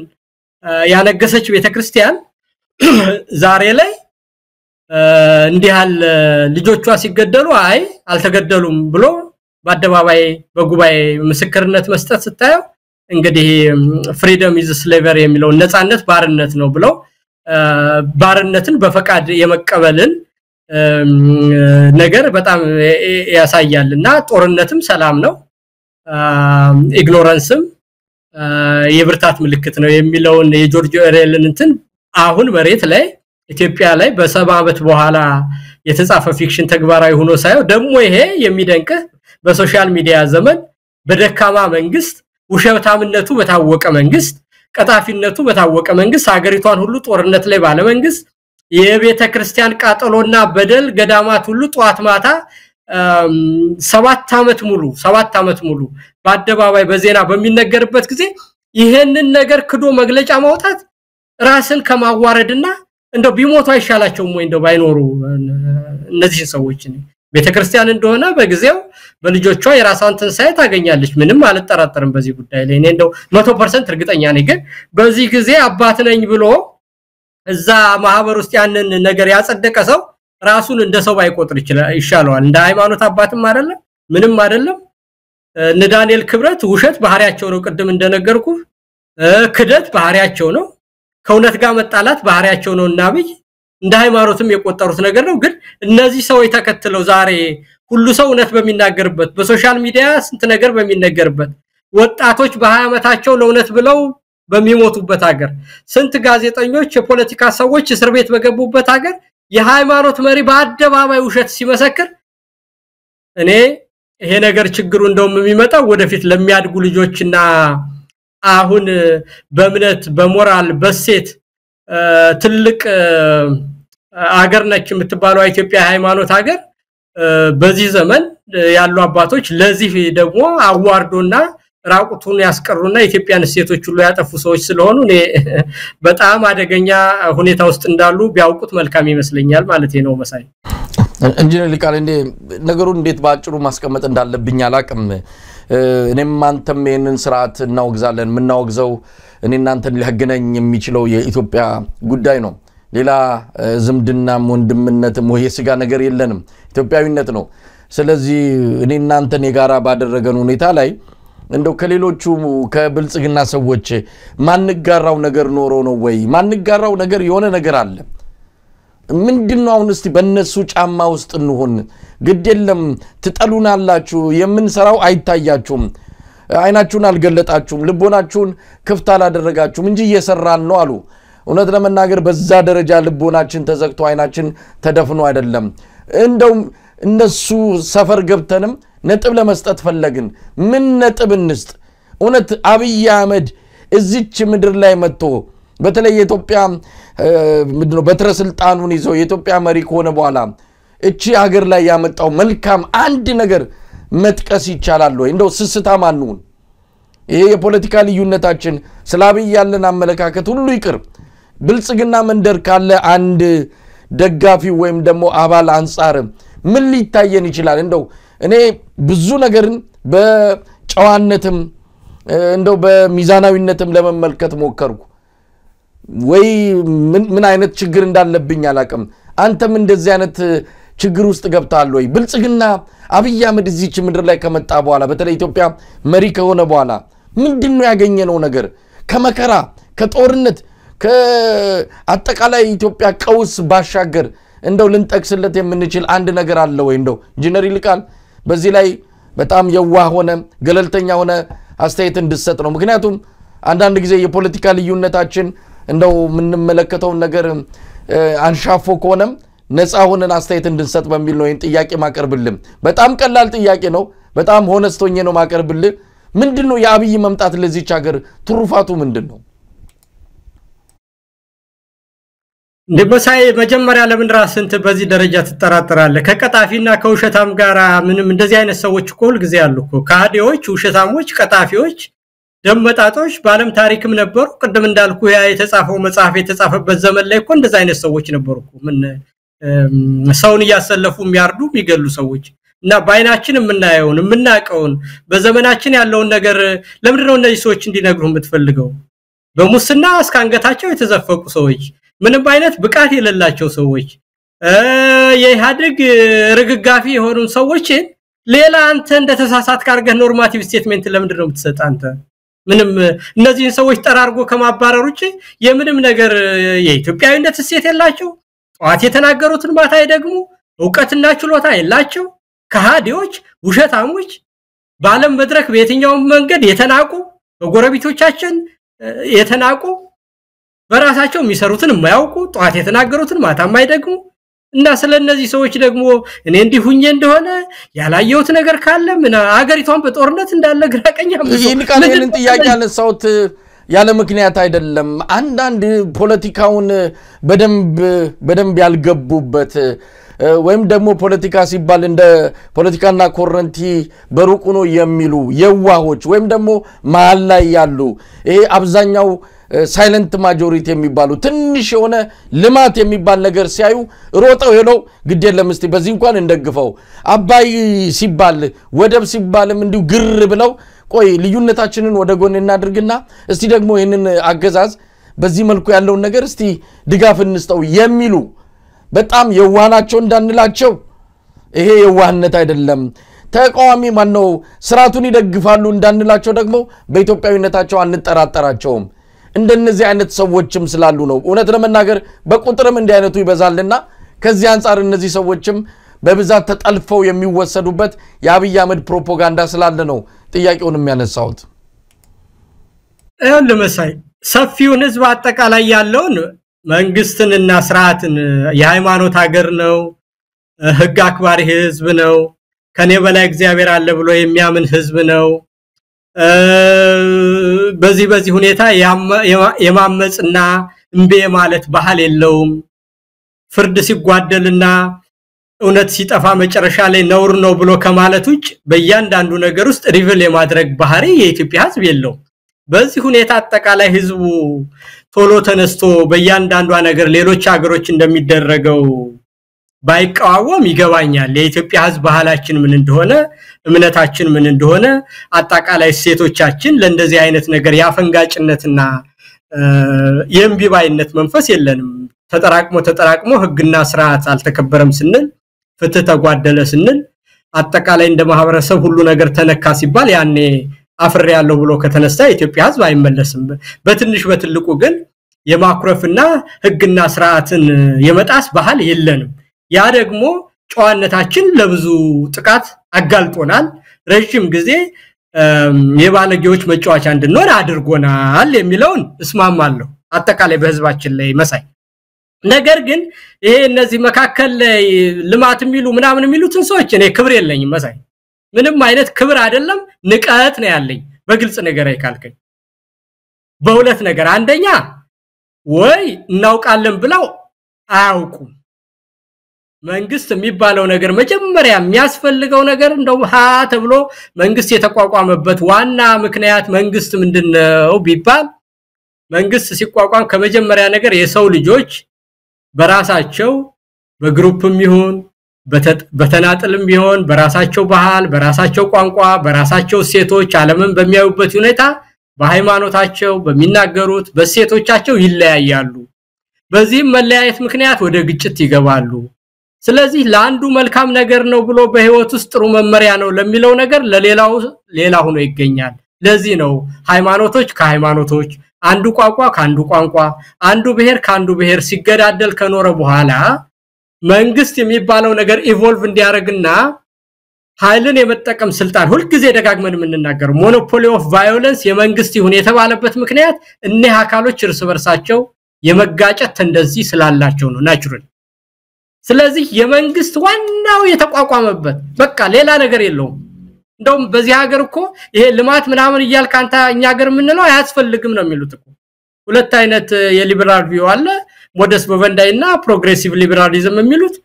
ያነገሰች ቤተክርስቲያን ዛሬ ላይ እንዲህ ያለ ልጆቿ ሲገደሉ አይ አልተገደሉም ብሎ በአደባባይ በጉባኤ ምስክርነት መስጠት ስታየው እንግዲህ ፍሪደም ኢዝ ስሌቨሪ የሚለው ነጻነት ባርነት ነው ብለው ባርነትን በፈቃድ የመቀበልን ነገር በጣም ያሳያልና ጦርነትም ሰላም ነው ኢግኖራንስም የብርታት ምልክት ነው የሚለውን የጆርጅ ኦርዌልን እንትን አሁን መሬት ላይ ኢትዮጵያ ላይ በ70 ዓመት በኋላ የተጻፈ ፊክሽን ተግባራዊ ሆኖ ሳይው ደግሞ ይሄ የሚደንቅ በሶሻል ሚዲያ ዘመን በደካማ መንግስት ውሸታምነቱ በታወቀ መንግስት ቀጣፊነቱ በታወቀ መንግስት ሀገሪቷን ሁሉ ጦርነት ላይ ባለ መንግስት የቤተ ክርስቲያን ቃጠሎና በደል ገዳማት ሁሉ ጧት ማታ 7 ዓመት ሙሉ በአደባባይ በዜና በሚነገርበት ጊዜ ይሄንን ነገር ክዶ መግለጫ ማውጣት ራስን ከማዋረድና እንደው ቢሞቱ አይሻላቸውም ወይ እንደው ባይኖሩ እነዚህ ሰዎች ቤተክርስቲያን እንደሆነ በጊዜው በልጆቿ የራሷን ትንሳኤ ታገኛለች ምንም አልጠራጠርም በዚህ ጉዳይ ላይ እኔ እንደው 100% እርግጠኛ ነኝ ግን በዚህ ጊዜ አባት ነኝ ብሎ እዛ ማህበር ውስጥ ያንን ነገር ያጸደቀ ሰው ራሱን እንደ ሰው ባይቆጥር ይሻለዋል እንደ ሃይማኖት አባትም አይደለም ምንም አይደለም እነ ዳንኤል ክብረት ውሸት ባህሪያቸው ነው ቀደም እንደነገርኩ ክደት ባህሪያቸው ነው ከውነት ጋር መጣላት ባህሪያቸው ነውና አብይ እንደ ሃይማኖትም የቆጠሩት ነገር ነው ግን እነዚህ ሰዎች ተከትለው ዛሬ ሁሉ ሰው እውነት በሚናገርበት በሶሻል ሚዲያ ስንት ነገር በሚነገርበት ወጣቶች በ20 ዓመታቸው ለውነት ብለው በሚሞቱበት ሀገር ስንት ጋዜጠኞች የፖለቲካ ሰዎች እስር ቤት በገቡበት ሀገር የሃይማኖት መሪ በአደባባይ ውሸት ሲመሰክር እኔ ይሄ ነገር ችግሩ እንደውም የሚመጣው ወደፊት ለሚያድጉ ልጆችና አሁን በእምነት በሞራል በሴት ትልቅ ሀገር ነች የምትባለው ኢትዮጵያ ሃይማኖት ሀገር በዚህ ዘመን ያሉ አባቶች ለዚህ ደግሞ አዋርዶና ራቁቱን ያስቀሩና ኢትዮጵያን ሴቶች ሁሉ ያጠፉ ሰዎች ስለሆኑ እኔ በጣም አደገኛ ሁኔታ ውስጥ እንዳሉ ቢያውቁት መልካም ይመስለኛል ማለት ነው መሳይ ኢንጂነር ሊቃል እንደ ነገሩን እንዴት ባጭሩ ማስቀመጥ እንዳለብኝ አላቅም እኔም አንተም ይሄንን ስርዓት እናወግዛለን ምናወግዘው እኔ እናንተን ሊያገናኝ የሚችለው የኢትዮጵያ ጉዳይ ነው ሌላ ዝምድናም ወንድምነትም ወይ የስጋ ነገር የለንም ኢትዮጵያዊነት ነው ስለዚህ እኔ እናንተን የጋራ ባደረገን ሁኔታ ላይ እንደው ከሌሎቹ ከብልጽግና ሰዎች ማንጋራው ነገር ኖሮ ነው ወይ ማንጋራው ነገር የሆነ ነገር አለ ምንድነው አሁን እስቲ በእነሱ ጫማ ውስጥ እንሆን ግድ የለም ትጠሉናላችሁ የምንሰራው አይታያችሁም አይናችሁን አልገለጣችሁም ልቦናችሁን ክፍት አላደረጋችሁም እንጂ እየሰራን ነው አሉ እውነት ለመናገር በዛ ደረጃ ልቦናችን ተዘግቶ አይናችን ተደፍኖ አይደለም እንደው እነሱ ሰፈር ገብተንም ነጥብ ለመስጠት ፈለግን ምን ነጥብ እንስጥ እውነት አብይ አህመድ እዚች ምድር ላይ መጥቶ በተለይ የኢትዮጵያ ምንድነው በትረ ስልጣኑን ይዞ የኢትዮጵያ መሪ ሆነ በኋላ እቺ ሀገር ላይ ያመጣው መልካም አንድ ነገር መጥቀስ ይቻላል ወይ እንደው ስስታም አንሁን ይሄ የፖለቲካ ልዩነታችን ስላብይ ያለን አመለካከት ሁሉ ይቅር ብልጽግና መንደር ካለ አንድ ደጋፊ ወይም ደግሞ አባል አንፃር ምን ሊታየን ይችላል እንደው እኔ ብዙ ነገርን በጨዋነትም እንደው በሚዛናዊነትም ለመመልከት ሞከርኩ ወይ ምን አይነት ችግር እንዳለብኝ አላቀም አንተም እንደዚህ አይነት ችግር ውስጥ ገብታል ወይ ብልጽግና አብይ አህመድ እዚች ምድር ላይ ከመጣ በኋላ በተለይ ኢትዮጵያ መሪ ከሆነ በኋላ ምንድነው ያገኘነው ነገር ከመከራ ከጦርነት ከአጠቃላይ ኢትዮጵያ ቀውስ ባሻገር እንደው ልንጠቅስለት የምንችል አንድ ነገር አለ ወይ እንደው ኢንጂነር ይልቃል በዚህ ላይ በጣም የዋህ ሆነ ገለልተኛ ሆነ አስተያየት እንድሰጥ ነው ምክንያቱም አንዳንድ ጊዜ የፖለቲካ ልዩነታችን እንደው ምንመለከተው ነገር አንሻፎ ከሆነም ነፃ ሆነን አስተያየት እንድንሰጥ በሚል ነው ይሄን ጥያቄ ማቀርብልም በጣም ቀላል ጥያቄ ነው በጣም ሆነስቶኝ ነው ማቀርብልህ ምንድነው የአብይ መምጣት ለዚህች ሀገር ትሩፋቱ ምንድነው እንደበሳይ መጀመሪያ ለምን ራስንት በዚህ ደረጃ ተጠራጥራለህ ከቀጣፊና ከውሸታም ጋር ምንም እንደዚህ አይነት ሰዎች ሁሉ ጊዜ አሉኮ ካዲዎች ውሸታሞች ቀጣፊዎች ደመጣጦች ባለም ታሪክም ነበሩ ቀደም እንዳልኩ ያ የተጻፈው መጽሐፍ የተጻፈበት ዘመን ላይ እኮ እንደዚህ አይነት ሰዎች ነበሩኮ ምን ሰውን ያሰለፉ የሚያርዱ የሚገሉ ሰዎች እና ባይናችን የምናየውን የምናቀውን በዘመናችን ያለውን ነገር ለምንድነው እነዚህ ሰዎች እንዲነግሩ የምትፈልገው በሙስና እስካንገታቸው የተዘፈቁ ሰዎች ምንም አይነት ብቃት የሌላቸው ሰዎች የኢህአዴግ ርግጋፊ የሆኑ ሰዎች ሌላ አንተ እንደተሳሳት ካርገህ ኖርማቲቭ ስቴትመንት ለምንድነው የምትሰጥ አንተ ምንም እነዚህን ሰዎች ጠራርጎ ከማባረር ውጪ የምንም ነገር የኢትዮጵያዊነት እሴት የላቸው ጧት የተናገሩትን ማታ ደግሞ ዕውቀትና ችሎታ የላቸው ከሃዲዎች ውሸታሞች ባለም መድረክ በየትኛው መንገድ የተናቁ በጎረቤቶቻችን የተናቁ በራሳቸው የሚሰሩትን የማያውቁ ጧት የተናገሩትን ማታ የማይደግሙ እና ስለነዚህ ሰዎች ደግሞ እኔ እንዲሁኝ እንደሆነ ያላየሁት ነገር ካለ ምን አገሪቷን በጦርነት እንዳለ ግራቀኛ ይሄን ቃልን ጥያቄ ያነሳውት ያለ ምክንያት አይደለም አንዳንድ ፖለቲካውን በደንብ ያልገቡበት ወይም ደግሞ ፖለቲካ ሲባል እንደ ፖለቲካና ኮረንቲ በሩቁ ነው የሚሉ የዋሆች ወይም ደግሞ መሃል ላይ ያሉ ይሄ አብዛኛው ሳይለንት ማጆሪቲ የሚባሉ ትንሽ የሆነ ልማት የሚባል ነገር ሲያዩ ሮጠው ሄለው ግድ የለም እስቲ በዚህ እንኳን እንደግፈው አባይ ሲባል ወደብ ሲባልም እንዲሁ ግር ብለው ቆይ ልዩነታችንን ወደ ጎን እናድርግና እስቲ ደግሞ ይሄንን አገዛዝ በዚህ መልኩ ያለውን ነገር እስቲ ድጋፍ እንስጠው የሚሉ በጣም የዋናቸው እንዳንላቸው ይሄ የዋህነት አይደለም ተቃዋሚ ማን ነው ስራቱን ይደግፋሉ እንዳንላቸው ደግሞ በኢትዮጵያዊነታቸው አንጠራጠራቸውም እንደነዚህ አይነት ሰዎችም ስላሉ ነው እውነት ለመናገር በቁጥርም እንዲህ አይነቱ ይበዛልና ከዚህ አንፃር እነዚህ ሰዎችም በብዛት ተጠልፈው የሚወሰዱበት የአብይ አህመድ ፕሮፓጋንዳ ስላለ ነው ጥያቄውን የሚያነሳውት ለምሳሌ ሰፊውን ህዝብ አጠቃላይ ያለውን መንግስትንና ስርዓትን የሃይማኖት ሀገር ነው ህግ አክባሪ ህዝብ ነው ከኔ በላይ እግዚአብሔር አለ ብሎ የሚያምን ህዝብ ነው በዚህ ሁኔታ የማመጽና እንቤ ማለት ባህል የለውም ፍርድ ሲጓደልና እውነት ሲጠፋ መጨረሻ ላይ ነውር ነው ብሎ ከማለት ውጭ በእያንዳንዱ ነገር ውስጥ ሪቨል የማድረግ ባህሪ የኢትዮጵያ ህዝብ የለውም በዚህ ሁኔታ አጠቃላይ ህዝቡ ቶሎ ተነስቶ በእያንዳንዱ ነገር ሌሎች ሀገሮች እንደሚደረገው ባይቃወም ይገባኛል የኢትዮጵያ ህዝብ ባህላችን ምን እንደሆነ እምነታችን ምን እንደሆነ አጠቃላይ ሴቶቻችን ለእንደዚህ አይነት ነገር ያፈንጋጭነትና የምቢባይነት መንፈስ የለንም ተጠራቅሞ ህግና ስርዓት አልተከበረም ስንል ፍትህ ተጓደለ ስንል አጠቃላይ እንደ ማህበረሰብ ሁሉ ነገር ተነካ ሲባል ያኔ አፍሬ ያለው ብሎ ከተነሳ ኢትዮጵያ ህዝብ አይመለስም በትንሽ በትልቁ ግን የማኩረፍና ህግና ስርዓትን የመጣስ ባህል የለንም ያ ደግሞ ጨዋነታችን ለብዙ ጥቃት አጋልጦናል ረጅም ጊዜ የባለጌዎች መጫወቻ እንድንሆን አድርጎናል የሚለውን እስማማለሁ አጠቃላይ በህዝባችን ላይ መሳይ ነገር ግን ይሄ እነዚህ መካከል ላይ ልማት የሚሉ ምናምን የሚሉትን ሰዎች እኔ ክብር የለኝም መሳይ ምንም አይነት ክብር አይደለም ንቀት ነው ያለኝ በግልጽ ነገር አይካልከኝ በሁለት ነገር አንደኛ ወይ እናውቃለን ብለው አያውቁም መንግስት የሚባለው ነገር መጀመሪያ የሚያስፈልገው ነገር እንደው ተብሎ መንግስት የተቋቋመበት ዋና ምክንያት መንግስት ምንድነው ቢባል መንግስት ሲቋቋም ከመጀመሪያ ነገር የሰው ልጆች በራሳቸው በግሩፕም ይሁን በተናጥልም ይሁን በራሳቸው ባህል በራሳቸው ቋንቋ በራሳቸው ሴቶች ዓለምን በሚያዩበት ሁኔታ በሃይማኖታቸው በሚናገሩት በሴቶቻቸው ይለያያሉ በዚህም መለያየት ምክንያት ወደ ግጭት ይገባሉ ስለዚህ ለአንዱ መልካም ነገር ነው ብሎ በህይወት ውስጥ ጥሩ መመሪያ ነው ለሚለው ነገር ለሌላው ሌላ ሆኖ ይገኛል ለዚህ ነው ሃይማኖቶች ከሃይማኖቶች አንዱ ቋንቋ ካንዱ ቋንቋ አንዱ ብሔር ካንዱ ብሔር ሲገዳደል ከኖረ በኋላ መንግስት የሚባለው ነገር ኢቮልቭ እንዲያረግና ኃይልን የመጠቀም ስልጣን ሁሉ ጊዜ ደጋግመን የምንናገረው ሞኖፖሊ ኦፍ ቫዮለንስ የመንግስት ይሁን የተባለበት ምክንያት እነዚህ አካሎች እርስ በርሳቸው የመጋጨት እንደዚህ ስላላቸው ነው ናቹራል ስለዚህ የመንግስት ዋናው የተቋቋመበት በቃ ሌላ ነገር የለውም እንደውም በዚህ ሀገር እኮ ይሄ ልማት ምናምን ይያልካንታ እኛ ሀገር ምንለው አያስፈልግም ነው የሚሉት እኮ ሁለት አይነት የሊበራል ቪው አለ ሞደስ በቨንዳይና ፕሮግሬሲቭ ሊበራሊዝም የሚሉት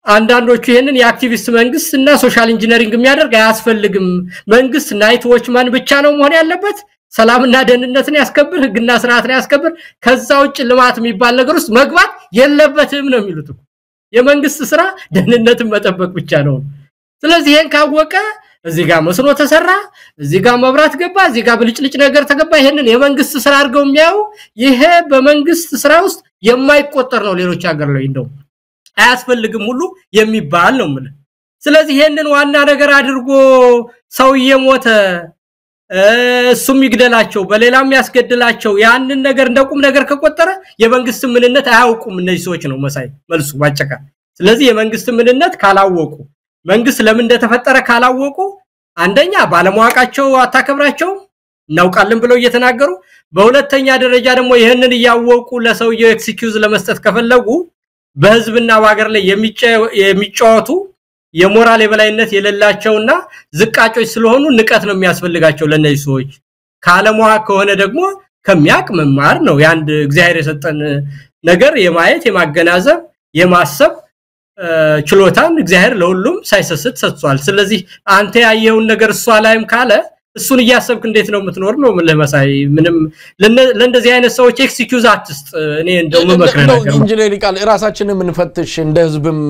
አንዳንዶቹ ይሄንን የአክቲቪስት መንግስትና ሶሻል ኢንጂነሪንግ የሚያደርግ አያስፈልግም መንግስት ናይት ዎችማን ብቻ ነው መሆን ያለበት ሰላምና ደህንነትን ያስከብር ህግና ስርዓትን ያስከብር ከዛ ውጭ ልማት የሚባል ነገር ውስጥ መግባት የለበትም ነው የሚሉት የመንግስት ስራ ደህንነትን መጠበቅ ብቻ ነው ስለዚህ ይሄን ካወቀ እዚህ ጋር መስኖ ተሰራ እዚህ ጋር መብራት ገባ እዚህ ጋር ብልጭልጭ ነገር ተገባ ይሄንን የመንግስት ስራ አድርገው የሚያው ይሄ በመንግስት ስራ ውስጥ የማይቆጠር ነው ሌሎች ሀገር ላይ እንደው አያስፈልግም ሁሉ የሚባል ነው ማለት ስለዚህ ይሄንን ዋና ነገር አድርጎ ሰው የሞተ እሱም ይግደላቸው በሌላም ያስገድላቸው ያንን ነገር እንደቁም ነገር ከቆጠረ የመንግስት ምንነት አያውቁም እነዚህ ሰዎች ነው መሳይ መልሱ ባጨካ ስለዚህ የመንግስት ምንነት ካላወቁ መንግስት ለምን እንደተፈጠረ ካላወቁ አንደኛ ባለማወቃቸው አታከብራቸው እናውቃለን ብለው እየተናገሩ በሁለተኛ ደረጃ ደግሞ ይሄንን ያወቁ ለሰውየው ኤክስኪዩዝ ለመስጠት ከፈለጉ በህዝብና በአገር ላይ የሚጫወቱ የሞራል የበላይነት የሌላቸውና ዝቃጮች ስለሆኑ ንቀት ነው የሚያስፈልጋቸው ለነዚህ ሰዎች ካለማዋ ከሆነ ደግሞ ከሚያቅ መማር ነው ያንድ እግዚአብሔር የሰጠን ነገር የማየት የማገናዘብ የማሰብ ችሎታን እግዚአብሔር ለሁሉም ሳይሰስት ሰጥቷል ስለዚህ አንተ ያየውን ነገር እሷ ላይም ካለ እሱን ያሰብክ እንዴት ነው የምትኖር ነው ለመሳይ ምንም ለእንደዚህ አይነት ሰዎች ኤክስኪዩዝ አትስጥ እኔ እንደውም መከራ ነገር ኢንጂነሪ ቃል ራሳችንን ምንፈትሽ እንደ ህዝብም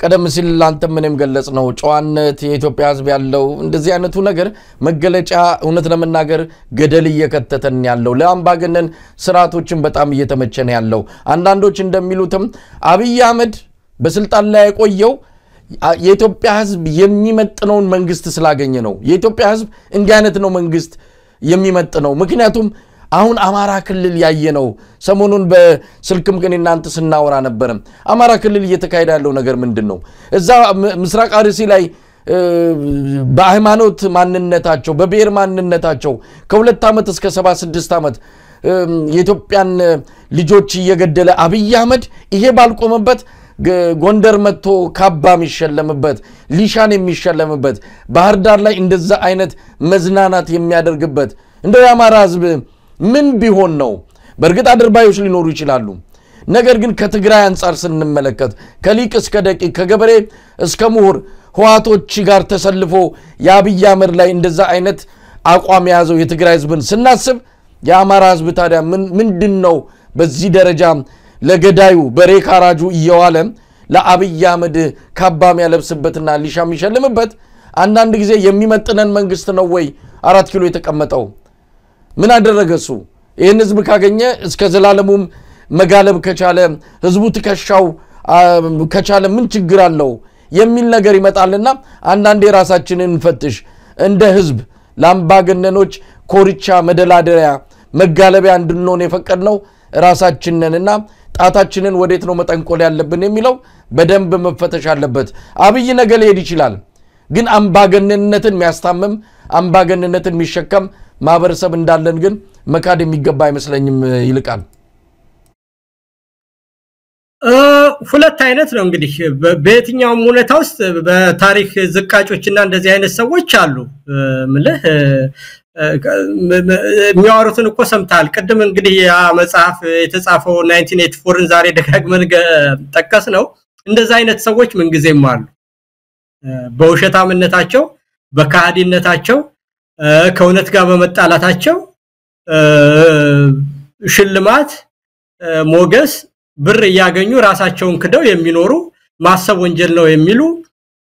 ቀደም ሲል ላንተ ምንም ገለጽ ነው ጨዋነት የኢትዮጵያ ህዝብ ያለው እንደዚህ አይነቱ ነገር መገለጫ እውነት ለመናገር ገደል እየከተተን ያለው ለአምባገነን ስርዓቶችን በጣም እየተመቸነ ያለው አንዳንዶች እንደሚሉትም አብይ አህመድ በስልጣን ላይ የቆየው የኢትዮጵያ ህዝብ የሚመጥነውን መንግስት ስላገኘ ነው የኢትዮጵያ ህዝብ እንዲህ አይነት ነው መንግስት የሚመጥነው ምክንያቱም አሁን አማራ ክልል ያየነው ሰሞኑን በስልክም ግን እናንተ ስናወራ ነበር አማራ ክልል እየተካሄደ ያለው ነገር ምንድነው እዛ ምስራቅ አርሲ ላይ በሃይማኖት ማንነታቸው በብሔር ማንነታቸው ከ2 አመት እስከ 76 አመት የኢትዮጵያን ልጆች እየገደለ አብይ አህመድ ይሄ ባልቆመበት ጎንደር መጥቶ ካባም ይሸለምበት ሊሻን የሚሸለምበት ባህር ዳር ላይ እንደዛ አይነት መዝናናት የሚያደርግበት እንደው የአማራ ህዝብ ምን ቢሆን ነው በርግጥ አድርባዮች ሊኖሩ ይችላሉ ነገር ግን ከትግራይ አንፃር ስንመለከት ከሊቅ እስከ ደቂቅ ከገበሬ እስከ ምሁር ህዋቶች ጋር ተሰልፎ የአብይ አህመድ ላይ እንደዛ አይነት አቋም ያዘው የትግራይ ህዝብን ስናስብ የአማራ ህዝብ ታዲያ ምንድነው በዚህ ደረጃ ለገዳዩ በሬካራጁ እየዋለ ለአብይ አህመድ ካባም ያለብስበትና ሊሻም ይሸልምበት አንዳንድ ጊዜ የሚመጥነን መንግስት ነው ወይ 4 ኪሎ የተቀመጠው ምን አደረገሱ ይሄን ህዝብ ካገኘ እስከ ዘላለሙም መጋለብ ከቻለ ህዝቡ ትከሻው ከቻለ ምን ችግር አለው የሚል ነገር ይመጣልና አንዳንዴ ራሳችንን እንፈትሽ እንደ ህዝብ ላምባገነኖች ኮርቻ መደላደሪያ መጋለቢያ እንድንሆን የፈቀድነው ራሳችንንና ጣታችንን ወዴት ነው መጠንቆል ያለብን የሚለው በደንብ መፈተሽ አለበት አብይ ነገ ሊሄድ ይችላል ግን አምባገነንነትን የሚያስታምም አምባገነንነትን የሚሸከም ማህበረሰብ እንዳለን ግን መካድ የሚገባ አይመስለኝም ይልቃል ሁለት አይነት ነው እንግዲህ በየትኛው ሁኔታ ውስጥ በታሪክ ዝቃጮችና እንደዚህ አይነት ሰዎች አሉ ምልህ የሚያወሩትን እኮ ሰምታል ቀደም እንግዲህ ያ መጽሐፍ የተጻፈው 1984ን ዛሬ ደጋግመን ጠቀስ ነው እንደዛ አይነት ሰዎች ምን ጊዜም አሉ በውሸታምነታቸው በካሃዲነታቸው ከእውነት ጋር በመጣላታቸው ሽልማት ሞገስ ብር ያገኙ ራሳቸውን ክደው የሚኖሩ ማሰብ ወንጀል ነው የሚሉ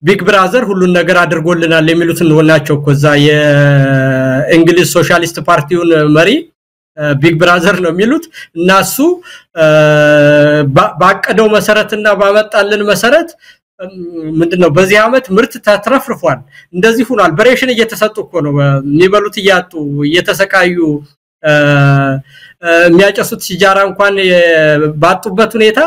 ቢግ ብራዘር ሁሉን ነገር አድርጎልናል የሚሉት እንደሆናቸው ኮዛ የእንግሊዝ ሶሻሊስት ፓርቲውን መሪ ቢግ ብራዘር ነው የሚሉት እናሱ ባቀደው መሰረትና ባመጣልን መሰረት ምንድነው በዚህ አመት ምርት ተትረፍርፏል እንደዚህ ሆኗል በሬሽን እየተሰጡ እኮ ነው የሚበሉት ያጡ እየተሰቃዩ የሚያጨሱት ሲጃራ እንኳን ባጡበት ሁኔታ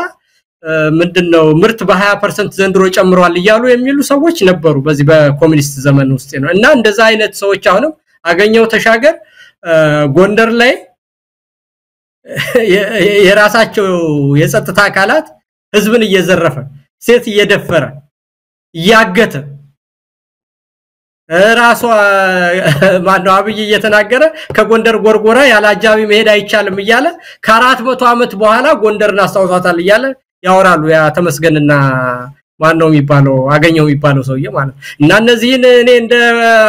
ምንድነው ምርት በ20% ዘንድሮ ጨምሯል ይያሉ የሚሉ ሰዎች ነበሩ በዚህ በኮሙኒስት ዘመን ውስጥ ነው እና እንደዛ አይነት ሰዎች አሁንም አገኘው ተሻገር ጎንደር ላይ የራሳቸው የጸጥታ አካላት ህዝብን እየዘረፈ ሴት እየደፈረ ያገተ ራሷ ማነው አብይ እየተናገረ ከጎንደር ጎርጎራ ያላጃቢ መሄድ አይቻልም ይያለ ከ400 አመት በኋላ ጎንደርን አስተዋውቷታል ይያለ ያወራሉ ያ ተመስገንና ማነው የሚባለው አገኘው የሚባለው ሰውዬ ማለት እና እነዚህን እኔ እንደ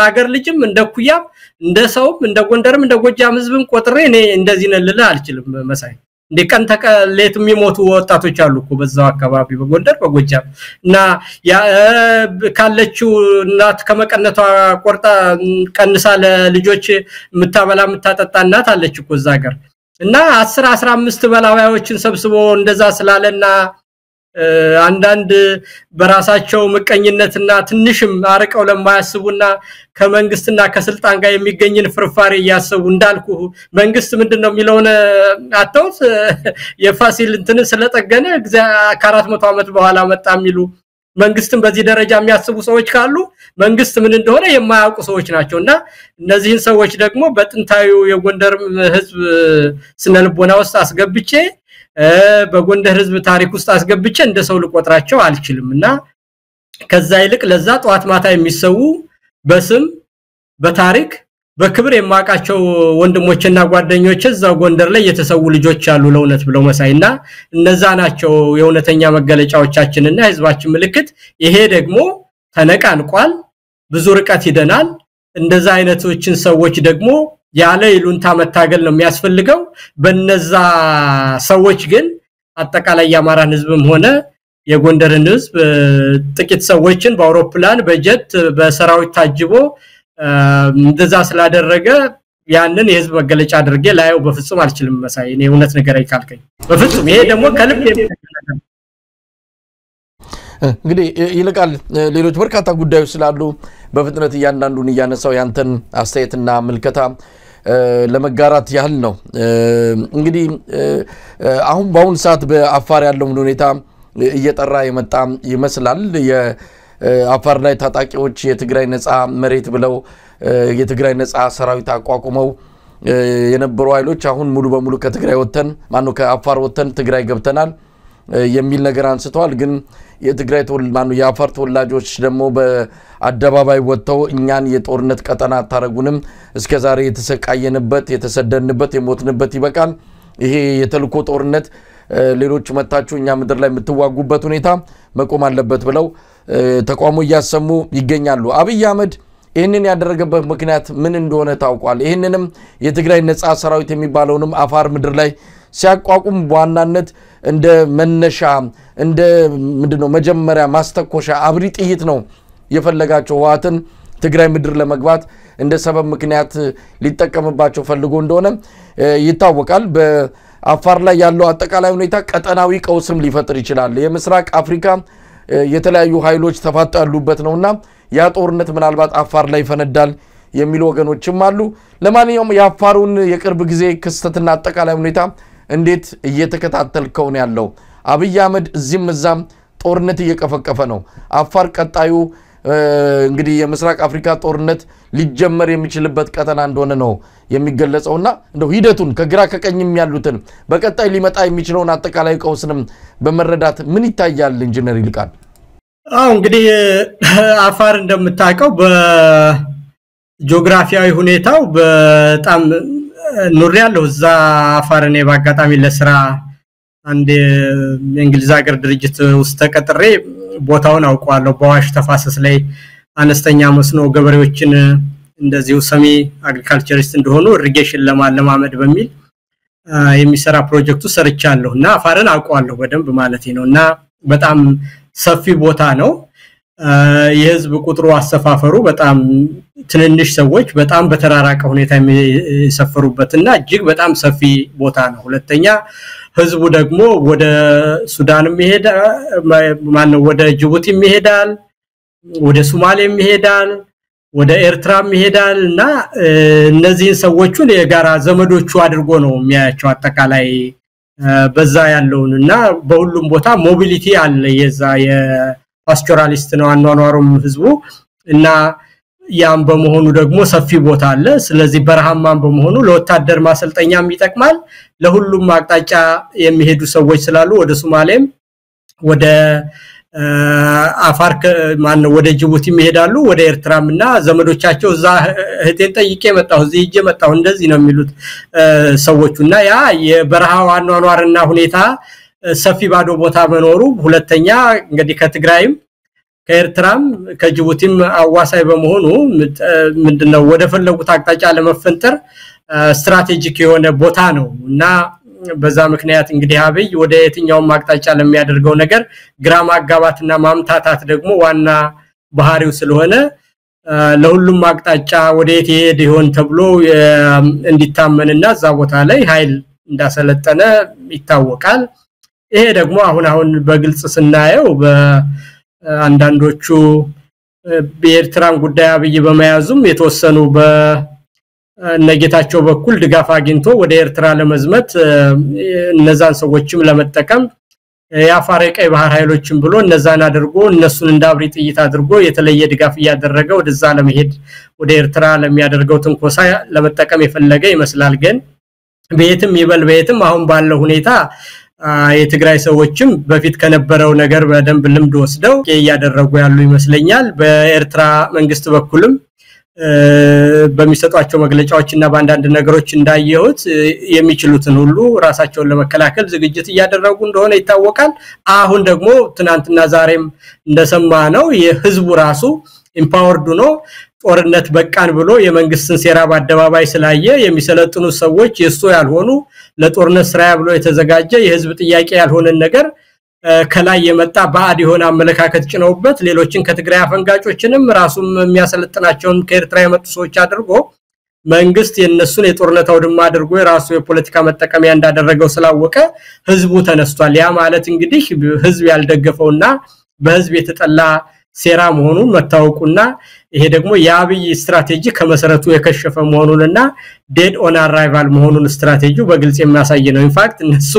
አገር ልጅም እንደ ኩያም እንደ ሰውም እንደ ጎንደርም እንደ ጎጃም ህዝብም ቆጥሬ እኔ እንደዚህ ነልልህ አልችልም መሳይ እንደ ተቀሌት የሚሞቱ ወጣቶች አሉ እኮ በዛው አካባቢ በጎንደር በጎጃም እና ያ ካለችው እናት ከመቀነቷ ቆርጣ ቀንሳ ለልጆች ምታበላ ምታጠጣ እናት አለች እኮ እዛ ሀገር እና 10 15 በላባዮችን ሰብስቦ እንደዛ ስላለና አንዳንድ በራሳቸው መቀኝነትና ትንሽም አርቀው ለማያስቡና ከመንግስትና ከስልጣን ጋር የሚገኝን ፍርፋሪ ያሰቡ እንዳልኩ መንግስት ምንድነው የሚለውን አጣውት የፋሲል እንትን ስለጠገነ ከ400 አመት በኋላ መጣ የሚሉ መንግስትን በዚህ ደረጃ የሚያስቡ ሰዎች ካሉ መንግስት ምን እንደሆነ የማያውቁ ሰዎች ናቸውና እነዚህን ሰዎች ደግሞ በጥንታዩ የጎንደር ህዝብ ስነልቦና ውስጥ አስገብቼ በጎንደር ህዝብ ታሪክ ውስጥ አስገብቼ እንደ ሰው ልቆጥራቸው አልችልምና ከዛ ይልቅ ለዛ ጧት ማታ የሚሰው በስም በታሪክ በክብር የማቃቸው ወንድሞችና ጓደኞች እዛው ጎንደር ላይ የተሰው ልጆች አሉ ለውነት ብለው መሳይና እነዛ ናቸው የውነተኛ መገለጫዎቻችንና ህዝባችን ምልክት ይሄ ደግሞ ተነቃንቋል ብዙ ርቀት ይደናል እንደዛ አይነቶችን ሰዎች ደግሞ ያለ ይሉንታ መታገል ነው የሚያስፈልገው በነዛ ሰዎች ግን አጠቃላይ ያማራን ህዝብም ሆነ የጎንደርን ህዝብ ጥቂት ሰዎችን በአውሮፕላን በጀት በሰራዊት ታጅቦ እንደዛ ስላደረገ ያንን የህዝብ መገለጫ አድርጌ ላይው በፍጹም አልችልም መሳይ እኔ እውነት ነገር አይካልከኝ በፍጹም ይሄ ደግሞ ከልብ እንግዲህ ይልቃል ሌሎች በርካታ ጉዳዮች ስላሉ በፍጥነት ያንዳንዱን ያነሳው ያንተን አስተያየትና ምልከታ ለመጋራት ያህል ነው እንግዲህ አሁን ባሁን ሰዓት በአፋር ያለው ሁኔታ እየጠራ የመጣ ይመስላል የአፋር ላይ ታጣቂዎች የትግራይ ነፃ መሬት ብለው የትግራይ ነፃ ሰራዊት አቋቁመው የነበሩ ኃይሎች አሁን ሙሉ በሙሉ ከትግራይ ወተን ማነው ከአፋር ወተን ትግራይ ገብተናል የሚል ነገር አንስተዋል ግን የትግራይ ማነው የአፋር ተወላጆች ደግሞ በአደባባይ ወጥተው እኛን የጦርነት ቀጠና ታረጉንም እስከዛሬ የተሰቃየንበት የተሰደንበት የሞትንበት ይበቃል ይሄ የተልኮ ጦርነት ሌሎች መታችሁ እኛ ምድር ላይ የምትዋጉበት ሁኔታ መቆም አለበት ብለው ተቋሙ ያሰሙ ይገኛሉ አብይ አህመድ ይሄንን ያደረገበት ምክንያት ምን እንደሆነ ታውቋል ይሄንንም የትግራይ ነፃ ሰራዊት የሚባለውንም አፋር ምድር ላይ ሲያቋቁም በዋናነት እንደ መነሻ እንደ ምንድነው መጀመሪያ ማስተኮሻ አብሪ ጥይት ነው የፈለጋቸው ዋትን ትግራይ ምድር ለመግባት እንደ ሰበብ ምክንያት ሊጠቀምባቸው ፈልጎ እንደሆነ ይታወቃል በአፋር ላይ ያለው አጠቃላይ ሁኔታ ቀጠናዊ ቀውስም ሊፈጥር ይችላል የምስራቅ አፍሪካ የተለያዩ ኃይሎች ተፋጣሉበት ነውና ያ ጦርነት ምናልባት አፋር ላይ ፈነዳል የሚሉ ወገኖችም አሉ ለማንኛውም የአፋሩን የቅርብ ጊዜ ክስተትና አጠቃላይ ሁኔታ እንዴት እየተከታተልከው ነው ያለው አብይ አህመድ እዚህም እዛም ጦርነት እየቀፈቀፈ ነው አፋር ቀጣዩ እንግዲህ የምስራቅ አፍሪካ ጦርነት ሊጀመር የሚችልበት ቀጠና እንደሆነ ነው የሚገለጸውና እንደው ሂደቱን ከግራ ከቀኝም ያሉትን በቀጣይ ሊመጣ የሚችለውን አጠቃላይ ቀውስንም በመረዳት ምን ይታያል ኢንጂነር ይልቃል? እንግዲህ አፋር እንደምታውቀው በጂኦግራፊያዊ ሁኔታው በጣም ኑር ያለው እዛ አፋር እኔ በአጋጣሚ ለስራ አንድ የእንግሊዝ ሀገር ድርጅት ውስጥ ተቀጥሬ ቦታውን አውቀዋለሁ። በዋሽ ተፋሰስ ላይ አነስተኛ መስኖ ገበሬዎችን እንደዚሁ ሰሚ አግሪካልቸሪስት እንደሆኑ ኢሪጌሽን ለማለማመድ በሚል የሚሰራ ፕሮጀክቱ ሰርቻለሁና አፋርን አውቀዋለሁ በደንብ ማለት ነውና በጣም ሰፊ ቦታ ነው። የህዝብ ቁጥሩ አሰፋፈሩ በጣም ትንንሽ ሰዎች በጣም በተራራቀ ሁኔታ የሚሰፈሩበትና እጅግ በጣም ሰፊ ቦታ ነው። ሁለተኛ ህዝቡ ደግሞ ወደ ሱዳንም ይሄዳል ማነው ወደ ጅቡቲም ይሄዳል ወደ ሶማሌም ይሄዳል ወደ ኤርትራም ይሄዳልና እነዚህን ሰዎችን የጋራ ዘመዶቹ አድርጎ ነው የሚያያቸው አጠቃላይ በዛ ያለውንና በሁሉም ቦታ ሞቢሊቲ አለ። የዛ የፓስቶራሊስት ነው አኗኗሩም ህዝቡ እና ያም በመሆኑ ደግሞ ሰፊ ቦታ አለ። ስለዚህ በረሃማም በመሆኑ ለወታደር ማሰልጠኛም ይጠቅማል። ለሁሉም አቅጣጫ የሚሄዱ ሰዎች ስላሉ ወደ ሶማሌም ወደ አፋር ማነው ወደ ጅቡቲም ይሄዳሉ ወደ ኤርትራምና ዘመዶቻቸው እዛ እህቴን ጠይቄ መጣሁ እዚህ ሄጄ መጣሁ እንደዚህ ነው የሚሉት ሰዎቹና ያ የበረሃው አኗኗርና ሁኔታ ሰፊ ባዶ ቦታ መኖሩ ሁለተኛ እንግዲህ ከትግራይም ከኤርትራም ከጅቡቲም አዋሳይ በመሆኑ ምንድነው ወደ ፈለጉት አቅጣጫ ለመፈንጠር ስትራቴጂክ የሆነ ቦታ ነውና በዛ ምክንያት እንግዲህ አብይ ወደ የትኛው አቅጣጫ ለሚያደርገው ነገር ግራማ አጋባትና ማምታታት ደግሞ ዋና ባህሪው ስለሆነ ለሁሉም አቅጣጫ ወደ የት ይሄድ ይሆን ተብሎ እንዲታመንና ዛ ቦታ ላይ ኃይል እንዳሰለጠነ ይታወቃል። ይሄ ደግሞ አሁን በግልጽ ስናየው በአንዳንዶቹ በኤርትራን ጉዳይ አብይ በመያዙም የተወሰኑ በነጌታቸው በኩል ድጋፍ አግኝቶ ወደ ኤርትራ ለመዝመት እነዛን ሰዎችም ለመጠቀም የአፋር ቀይ ባህር ኃይሎችን ብሎ እነዛን አድርጎ እነሱን እንዳብሪ ጥይት አድርጎ የተለየ ድጋፍ ያደረገ ወደዛ ለመሄድ ወደ ኤርትራ ለሚያደርገው ትንኮሳ ለመጠቀም የፈለገ ይመስላል። ግን በየትም ይበል በየትም አሁን ባለው ሁኔታ የትግራይ ሰዎችም በፊት ከነበረው ነገር በደንብ ልምድ ወስደው ያያደረጉ ያሉ ይመስለኛል። በኤርትራ መንግስት በኩልም በሚሰጧቸው መግለጫዎችና በአንዳንድ ነገሮች እንዳየሁት የሚችሉትን ሁሉ ራሳቸውን ለመከላከል ዝግጅት ያደረጉ እንደሆነ ይታወቃል። አሁን ደግሞ ትናንትና ዛሬም እንደሰማነው የህዝቡ ራሱ ኢምፓወርድ ነው ጦርነት በቃን ብሎ የመንግስትን ሴራ በአደባባይ ስላየ የሚሰለጥኑ ሰዎች የሱ ያልሆኑ ለጦርነት ስራ ብሎ የተዘጋጀ የህዝብ ጥያቄ ያልሆነ ነገር ከላይ የመጣ ባድ የሆነ አመለካከት ጭነውበት ሌሎችን ከትግራይ አፈንጋጮችንም ራሱም የሚያሰለጥናቸውን ከኤርትራ የመጡ ሰዎች አድርጎ መንግስት የነሱን የጦርነት አውድማ አድርጎ የራሱ የፖለቲካ መጠቀሚያ እንዳደረገው ስላወቀ ህዝቡ ተነስቷል። ያ ማለት እንግዲህ ህዝብ ያልደገፈውና በህዝብ የተጠላ ሴራ መሆኑን መታወቁና ይሄ ደግሞ የአብይ ስትራቴጂ ከመሰረቱ የከሸፈ መሆኑንና ዴድ ኦን አራይቫል መሆኑን ስትራቴጂው በግልጽ የሚያሳይ ነው። ኢንፋክት እነሱ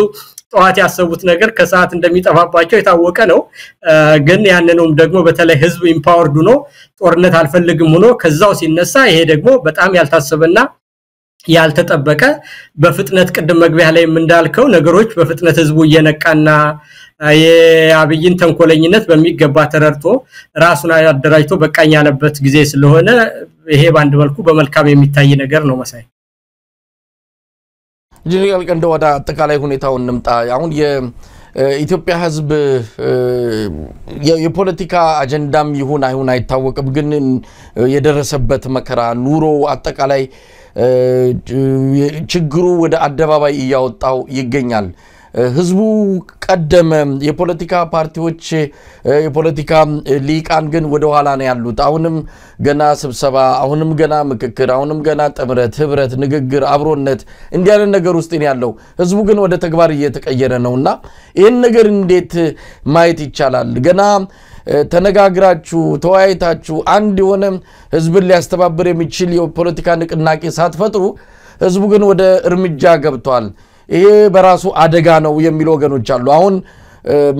ጧት ያሰቡት ነገር ከሰዓት እንደሚጠፋባቸው የታወቀ ነው። ግን ያንንም ደግሞ በተለይ ህዝብ ኢምፓወርድ ነው ጦርነት አልፈልግም ሆኖ ከዛው ሲነሳ ይሄ ደግሞ በጣም ያልታሰበና ያልተጠበቀ በፍጥነት ቅድም መግቢያ ላይ እንዳልከው ነገሮች በፍጥነት ህዝቡ እየነቃና የአብይን ተንኮለኝነት በሚገባ ተረድቶ ራሱን አደራጅቶ በቃኝ ያለበት ጊዜ ስለሆነ ይሄ ባንድ መልኩ በመልካም የሚታይ ነገር ነው መሳይ። ጀነራል ቀንደ ወደ አጠቃላይ ሁኔታው እንምጣ። አሁን የኢትዮጵያ ህዝብ የፖለቲካ አጀንዳም ይሁን አይሁን አይታወቅም፣ ግን የደረሰበት መከራ ኑሮ አጠቃላይ ችግሩ ወደ አደባባይ እያወጣው ይገኛል። ህዝቡ ቀደመ የፖለቲካ ፓርቲዎች የፖለቲካ ሊቃን ግን ወደ ኋላ ነው ያሉት። አሁንም ገና ስብሰባ አሁንም ገና ምክክር አሁንም ገና ጥምረት ህብረት ንግግር አብሮነት እንዲያለ ነገር ውስጥ ነው ያለው። ህዝቡ ግን ወደ ተግባር እየተቀየረ ነውና ይሄን ነገር እንዴት ማየት ይቻላል? ገና ተነጋግራችሁ ተወያይታችሁ አንድ የሆነ ህዝብን ሊያስተባብር የሚችል የፖለቲካ ንቅናቄ ሳትፈጥሩ ህዝቡ ግን ወደ እርምጃ ገብቷል። ይሄ በራሱ አደጋ ነው የሚሉ ወገኖች አሉ። አሁን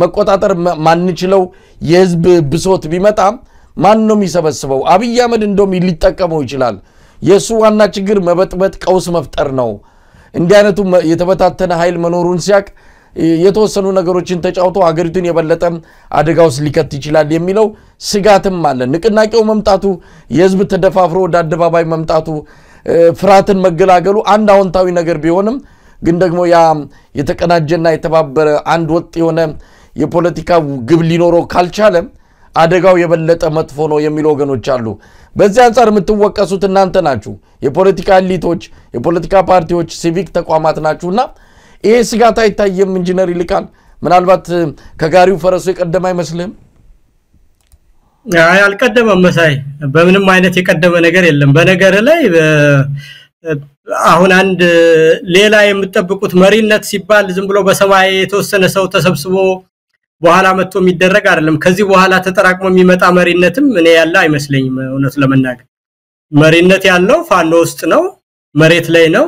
መቆጣጠር ማንችለው የህዝብ ብሶት ቢመጣ ማን ነው የሚሰበስበው? አብይ አህመድ እንደውም ሊጠቀመው ይችላል። የሱ ዋና ችግር መበጥበጥ ቀውስ መፍጠር ነው። እንዲህ አይነቱ የተበታተነ ኃይል መኖሩን ሲያቅ የተወሰኑ ነገሮችን ተጫውቶ ሀገሪቱን የበለጠ አደጋ ውስጥ ሊከት ይችላል የሚለው ስጋትም አለ። ንቅናቄው መምጣቱ የህዝብ ተደፋፍሮ ወደ አደባባይ መምጣቱ ፍራትን መገላገሉ አንድ አዎንታዊ ነገር ቢሆንም ግን ደግሞ ያ የተቀናጀና የተባበረ አንድ ወጥ የሆነ የፖለቲካ ግብ ሊኖረው ካልቻለ አደጋው የበለጠ መጥፎ ነው የሚሉ ወገኖች አሉ። በዚህ አንፃር የምትወቀሱት እናንተ ናችሁ። የፖለቲካ ኤሊቶች፣ የፖለቲካ ፓርቲዎች፣ ሲቪክ ተቋማት ናችሁና ይሄ ስጋት አይታየም? ኢንጂነር ይልቃል ምናልባት ከጋሪው ፈረሱ የቀደመ አይመስልም? አልቀደመም መሳይ። በምንም አይነት የቀደመ ነገር የለም። በነገር ላይ አሁን አንድ ሌላ የምትጠብቁት መሪነት ሲባል ዝም ብሎ በሰማይ የተወሰነ ሰው ተሰብስቦ በኋላ መጥቶ የሚደረግ አይደለም። ከዚህ በኋላ ተጠራቅሞ የሚመጣ መሪነትም እኔ ያለ አይመስለኝም። እውነት ለመናገር መሪነት ያለው ፋኖ ውስጥ ነው፣ መሬት ላይ ነው።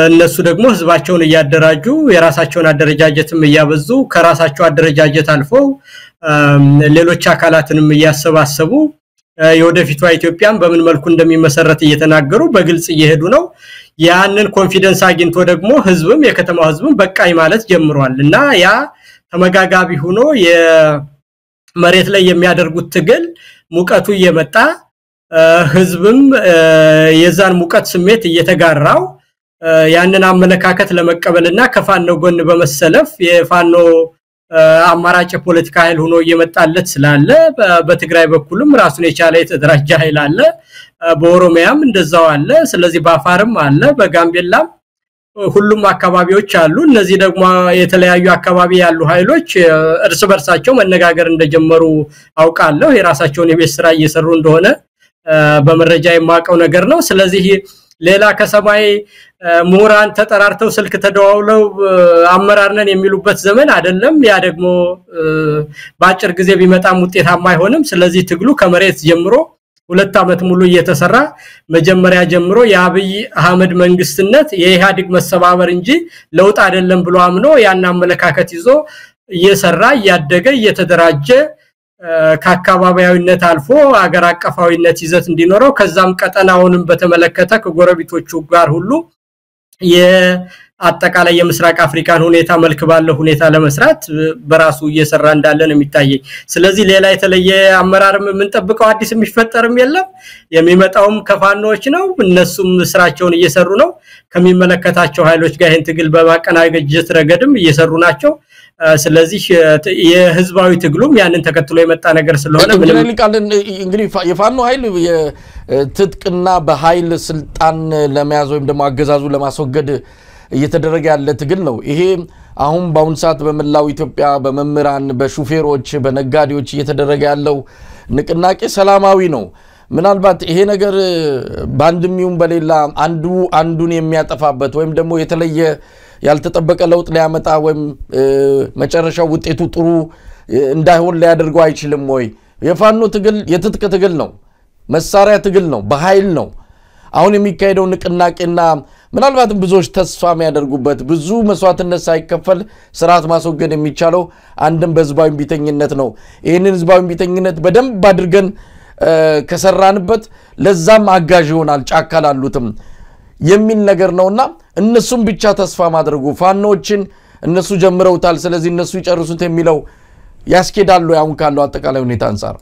እነሱ ደግሞ ህዝባቸውን ያደራጁ የራሳቸውን አደረጃጀትም ያበዙ ከራሳቸው አደረጃጀት አልፈው ሌሎች አካላትንም ያሰባሰቡ የወደፊቷ ኢትዮጵያን በምን መልኩ እንደሚመሰረት እየተናገሩ በግልጽ እየሄዱ ነው። ያንን ኮንፊደንስ አግኝቶ ደግሞ ህዝብም የከተማው ህዝብም በቃይ ማለት ጀምሯል እና ያ ተመጋጋቢ ሆኖ የመሬት ላይ የሚያደርጉት ትግል ሙቀቱ እየመጣ ህዝብም የዛን ሙቀት ስሜት እየተጋራው ያንን አመለካከት ለመቀበልና ከፋኖ ጎን በመሰለፍ የፋኖ አማራጭ ፖለቲካ ኃይል ሆኖ እየመጣለት ስላለ በትግራይ በኩልም ራሱን የቻለ የተደራጀ ኃይል አለ፣ በኦሮሚያም እንደዛው አለ። ስለዚህ በአፋርም አለ፣ በጋምቤላም ሁሉም አካባቢዎች አሉ። እነዚህ ደግሞ የተለያዩ አካባቢ ያሉ ኃይሎች እርስ በርሳቸው መነጋገር እንደጀመሩ አውቃለሁ። የራሳቸውን የቤት ስራ እየሰሩ እንደሆነ በመረጃ የማውቀው ነገር ነው። ስለዚህ ሌላ ከሰማይ ምሁራን ተጠራርተው ስልክ ተደዋውለው አመራርነን የሚሉበት ዘመን አይደለም። ያ ደግሞ በአጭር ጊዜ ቢመጣም ውጤታማ አይሆንም። ስለዚህ ትግሉ ከመሬት ጀምሮ 2 አመት ሙሉ እየተሰራ መጀመሪያ ጀምሮ የአብይ አህመድ መንግስትነት የኢህአዴግ መሰባበር እንጂ ለውጥ አይደለም ብሎ አምኖ ያን አመለካከት ይዞ እየሰራ እያደገ እየተደራጀ ከአካባቢያዊነት አልፎ አገር አቀፋዊነት ይዘት እንዲኖረው ከዛም ቀጠናውንም በተመለከተ ከጎረቤቶቹ ጋር ሁሉ የአጠቃላይ የምስራቅ አፍሪካን ሁኔታ መልክ ባለው ሁኔታ ለመስራት በራሱ እየሰራ እንዳለ ነው የሚታየው። ስለዚህ ሌላ የተለየ አመራርም የምንጠብቀው አዲስ የሚፈጠርም የለም። የሚመጣውም ከፋኖች ነው። እነሱም ስራቸውን እየሰሩ ነው። ከሚመለከታቸው ኃይሎች ጋር ይህን ትግል በማቀናጀት ረገድም እየሰሩ ናቸው። ስለዚህ የህዝባዊ ትግሉም ያንን ተከትሎ የመጣ ነገር ስለሆነ ምንም እንግዲህ የፋኖ ኃይል የትጥቅና በኃይል ስልጣን ለመያዝ ወይም ደግሞ አገዛዙ ለማስወገድ እየተደረገ ያለ ትግል ነው። ይሄ አሁን በአሁን ሰዓት በመላው ኢትዮጵያ በመምህራን፣ በሹፌሮች፣ በነጋዴዎች እየተደረገ ያለው ንቅናቄ ሰላማዊ ነው። ምናልባት ይሄ ነገር ባንድም ይሁን በሌላ አንዱን የሚያጠፋበት ወይም ደግሞ የተለየ ያልተጠበቀ ለውጥ ሊያመጣ ወይም መጨረሻው ውጤቱ ጥሩ እንዳይሆን ሊያደርገው አይችልም ወይ? የፋኖ ትግል የትጥቅ ትግል ነው፣ መሳሪያ ትግል ነው፣ በኃይል ነው። አሁን የሚካሄደው ንቅናቄና ምናልባትም ብዙዎች ተስፋ የሚያደርጉበት ብዙ መስዋዕትነት ሳይከፈል ስርዓት ማስወገድ የሚቻለው አንድም በህዝባዊ ቢተኝነት ነው። ይሄንን ህዝባዊ ቢተኝነት በደንብ አድርገን ከሰራንበት ለዛም አጋዥ ይሆናል ጫካ ላሉትም የሚል ነገር ነውና እነሱም ብቻ ተስፋ ማድረጉ ፋኖችን እነሱ ጀምረውታል ስለዚህ እነሱ ይጨርሱት የሚለው ያስኬዳሉ ያውን ካለው አጠቃላይ ሁኔታ አንፃር?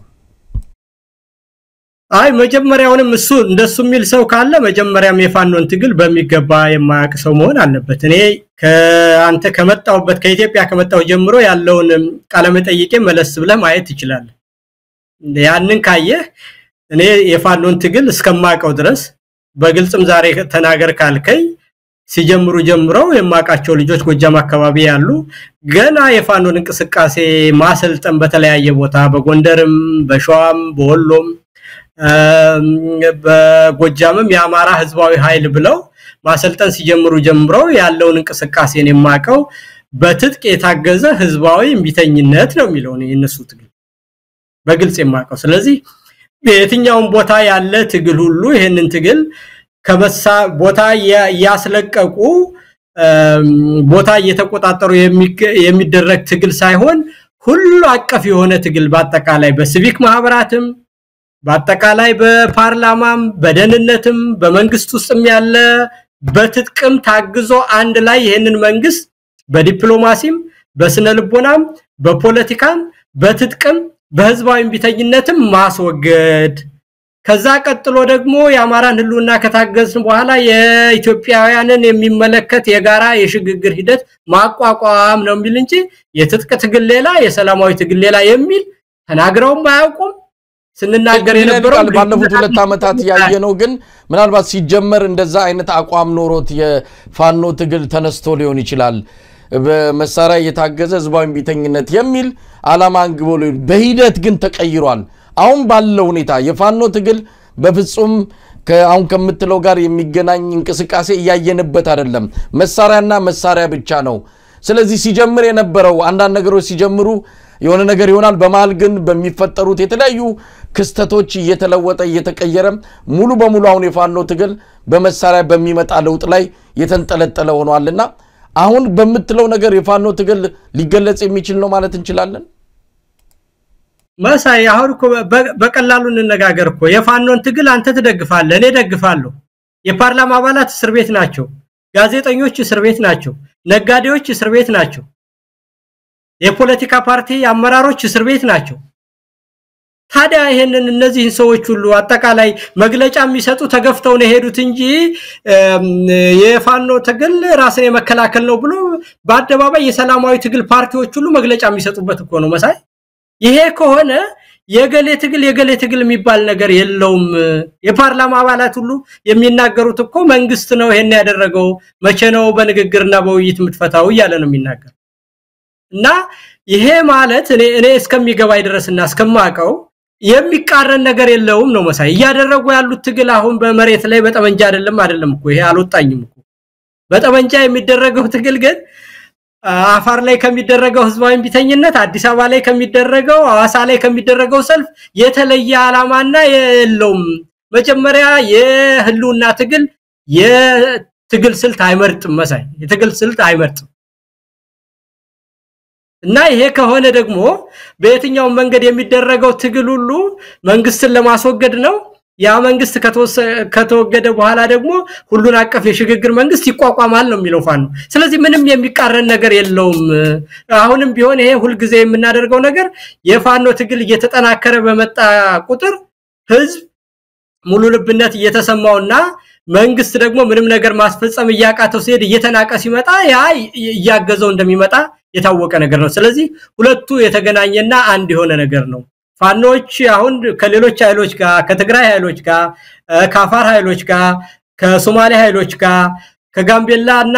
አይ መጀመሪያውንም እሱ እንደሱ የሚል ሰው ካለ መጀመሪያም የፋኖን ትግል በሚገባ የማያውቅ ሰው መሆን አለበት። እኔ ከአንተ ከመጣውበት ከኢትዮጵያ ከመጣው ጀምሮ ያለውን ቃለ መጠይቄ መለስ ብለህ ማየት ይችላል። ያንን ካየህ እኔ የፋኖን ትግል እስከማውቀው ድረስ በግልጽም ዛሬ ተናገር ካልከኝ ሲጀምሩ ጀምረው የማቃቸው ልጆች ጎጃም አካባቢ ያሉ ገና የፋኖን እንቅስቃሴ ማሰልጠን በተለያየ ቦታ በጎንደርም በሸዋም በወሎም በጎጃምም የአማራ ህዝባዊ ኃይል ብለው ማሰልጠን ሲጀምሩ ጀምረው ያለውን እንቅስቃሴን የማቀው በትጥቅ የታገዘ ህዝባዊ እምቢተኝነት ነው የሚለው ነው የነሱ ትግል በግልጽ የማቀው። ስለዚህ በየትኛውም ቦታ ያለ ትግል ሁሉ ይሄንን ትግል ከበሳ ቦታ ያስለቀቁ ቦታ እየተቆጣጠሩ የሚደረግ ትግል ሳይሆን ሁሉ አቀፍ የሆነ ትግል በአጠቃላይ በሲቪክ ማህበራትም በአጠቃላይ በፓርላማም በደህንነትም በመንግስት ውስጥም ያለ በትጥቅም ታግዞ አንድ ላይ ይሄንን መንግስት በዲፕሎማሲም በስነልቦናም በፖለቲካም በትጥቅም በህዝባዊ ቢተኝነትም ማስወገድ ከዛ ቀጥሎ ደግሞ የአማራን ህልውና ከታገዝን በኋላ የኢትዮጵያውያንን የሚመለከት የጋራ የሽግግር ሂደት ማቋቋም ነው የሚል እንጂ የትጥቅ ትግል ሌላ የሰላማዊ ትግል ሌላ የሚል ተናግረውም አያውቁም ስንናገር የነበረው ባለፉት 2 ዓመታት ያየነው ግን ምናልባት ሲጀመር እንደዛ አይነት አቋም ኖሮት የፋኖ ትግል ተነስቶ ሊሆን ይችላል በመሳሪያ የታገዘ ህዝባዊ ቢተኝነት የሚል ዓላማ አንግቦ በሂደት ግን ተቀይሯል አሁን ባለው ሁኔታ የፋኖ ትግል በፍጹም አሁን ከምትለው ጋር የሚገናኝ እንቅስቃሴ ያየንበት አይደለም መሳሪያና መሳሪያ ብቻ ነው ስለዚህ ሲጀምር የነበረው አንዳንድ ነገሮች ሲጀምሩ የሆነ ነገር ይሆናል በመሃል ግን በሚፈጠሩት የተለያዩ ክስተቶች እየተለወጠ እየተቀየረ ሙሉ በሙሉ አሁን የፋኖ ትግል በመሳሪያ በሚመጣ ለውጥ ላይ የተንጠለጠለ ሆኗልና አሁን በመትለው ነገር የፋኖ ትግል ሊገለጽ የሚችል ነው ማለት እንችላለን መሳይ አሁን በቀላሉ እንነጋገር እኮ የፋኖን ትግል አንተ ትደግፋለህ እኔ ደግፋለሁ የፓርላማ አባላት እስር ቤት ናቸው ጋዜጠኞች እስር ቤት ናቸው ነጋዴዎች እስር ቤት ናቸው የፖለቲካ ፓርቲ አመራሮች እስር ቤት ናቸው ታዲያ ይሄንን እነዚህ ሰዎች ሁሉ አጠቃላይ መግለጫ የሚሰጡ ተገፍተው ነው ሄዱት እንጂ የፋኖ ትግል ራስን የመከላከል ነው ብሎ በአደባባይ የሰላማዊ ትግል ፓርቲዎች ሁሉ መግለጫ የሚሰጡበት እኮ ነው መሳይ ይሄ ከሆነ የገሌ ትግል የሚባል ነገር የለውም የፓርላማ አባላት ሁሉ የሚናገሩት እኮ መንግስት ነው ይሄን ያደረገው መቼ ነው በንግግርና በውይይት ምትፈታው ይያለ ነው የሚናገር እና ይሄ ማለት እኔ እስከሚገባይ ድረስና እስከማቀው የሚቃረን ነገር የለውም ነው መሳይ ያደረጉ ያሉት ትግል አሁን በመሬት ላይ በጠመንጃ አይደለም እኮ ይሄ አልወጣኝም እኮ በጠመንጃ የሚደረገው ትግል ግን አፋር ላይ ከሚደረገው ህዝባዊ ቢተኝነት አዲስ አበባ ላይ ከሚደረገው አዋሳ ላይ ከሚደረገው ሰልፍ የተለየ ዓላማና የለውም መጀመሪያ የህልውና ትግል የትግል ስልት አይመርጥም መሳይ የትግል ስልት አይመርጥም እና ይሄ ከሆነ ደግሞ በየትኛው መንገድ የሚደረገው ትግል ሁሉ መንግስትን ለማስወገድ ነው ያ መንግስት ከተወገደ በኋላ ደግሞ ሁሉን አቀፍ የሽግግር መንግስት ይቋቋማል ነው የሚለው ፋኖ ስለዚህ ምንም የሚቃረን ነገር የለውም አሁንም ቢሆን ይሄ ሁሉ ጊዜ የምናደርገው ነገር የፋኖ ትግል እየተጠናከረ በመጣ ቁጥር ህዝብ ሙሉ ልብነት እየተሰማውና መንግስት ደግሞ ምንም ነገር ማስፈጸም ያቃተው ሲሄድ እየተናቀ ሲመጣ ያ ያገዘው እንደሚመጣ የታወቀ ነገር ነው ስለዚህ ሁለቱ የተገናኘና አንድ የሆነ ነገር ነው ፋኖች አሁን ከሌሎች ኃይሎች ጋር ከትግራይ ኃይሎች ጋር ከአፋር ኃይሎች ጋር ከሶማሊያ ኃይሎች ጋር ከጋምቤላና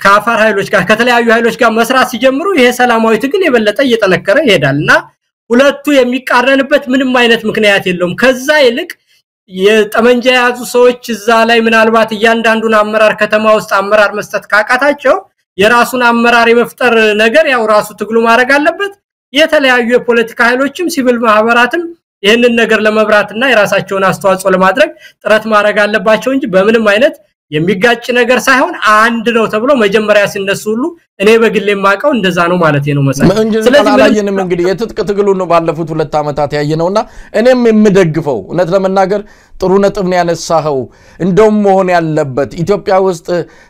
ከአፋር ኃይሎች ጋር ከተለያዩ ኃይሎች ጋር መስራት ሲጀምሩ ይሄ ሰላማዊ ትግል የበለጠ እየተነከረ ይሄዳልና ሁለቱ የሚቃረንበት ምንም አይነት ምክንያት የለውም ከዛ ይልቅ የጠመንጃ ያዙ ሰዎች እዛ ላይ ምናልባት እያንዳንዱን አመራር ከተማ ውስጥ አመራር መስጠት ካቃታቸው የራሱን አመራር የመፍጠር ነገር ያው ራሱ ትግሉ ማድረግ አለበት የተለያዩ የፖለቲካ ኃይሎችም ሲቪል ማህበራትም ይሄንን ነገር ለመብራትና የራሳቸውን አስተዋጽኦ ለማድረግ ጥረት ማድረግ አለባቸው እንጂ በምንም አይነት የሚጋጭ ነገር ሳይሆን አንድ ነው ተብሎ መጀመሪያ ሲነሱ ሁሉ እኔ በግሌ ማቀው እንደዛ ነው ማለት ነው መሰለኝ ስለዚህ አላየንም እንግዲህ የትጥቅ ትግሉ ነው ባለፉት 2 ዓመታት ያየነውና እኔም የምደግፈው እነት ለመናገር ጥሩ ነጥብ ነው ያነሳው እንደውም መሆን ያለበት ኢትዮጵያ ውስጥ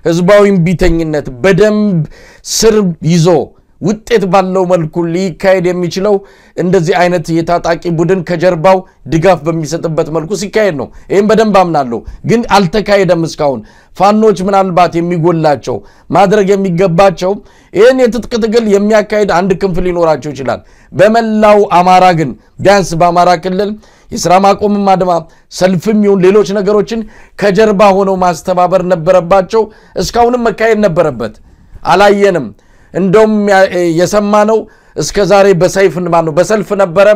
ህዝባዊ ቢተኝነት በደንብ ስር ይዞ ውጤት ባለው መልኩ ሊካሄድ የሚችለው እንደዚህ አይነት የታጣቂ ቡድን ከጀርባው ድጋፍ በሚሰጥበት መልኩ ሲካሄድ ነው ይሄን በደንብ አምናለሁ ግን አልተካሄደም እስካሁን ፋኖች ምናልባት የሚጎላቸው ማድረግ የሚገባቸው ይሄን የትጥቅ ትግል የሚያካሂድ አንድ ክንፍ ሊኖራቸው ይችላል በመላው አማራ ግን ቢያንስ በአማራ ክልል የሥራ ማቆም ማድማ ሰልፍም ይሁን ሌሎች ነገሮችን ከጀርባ ሆነው ማስተባበር ነበረባቸው እስካሁንም መካሄድ ነበረበት አላየንም እንደውም የሰማነው እስከዛሬ በሰይፍ ማነው በሰልፍ ነበረ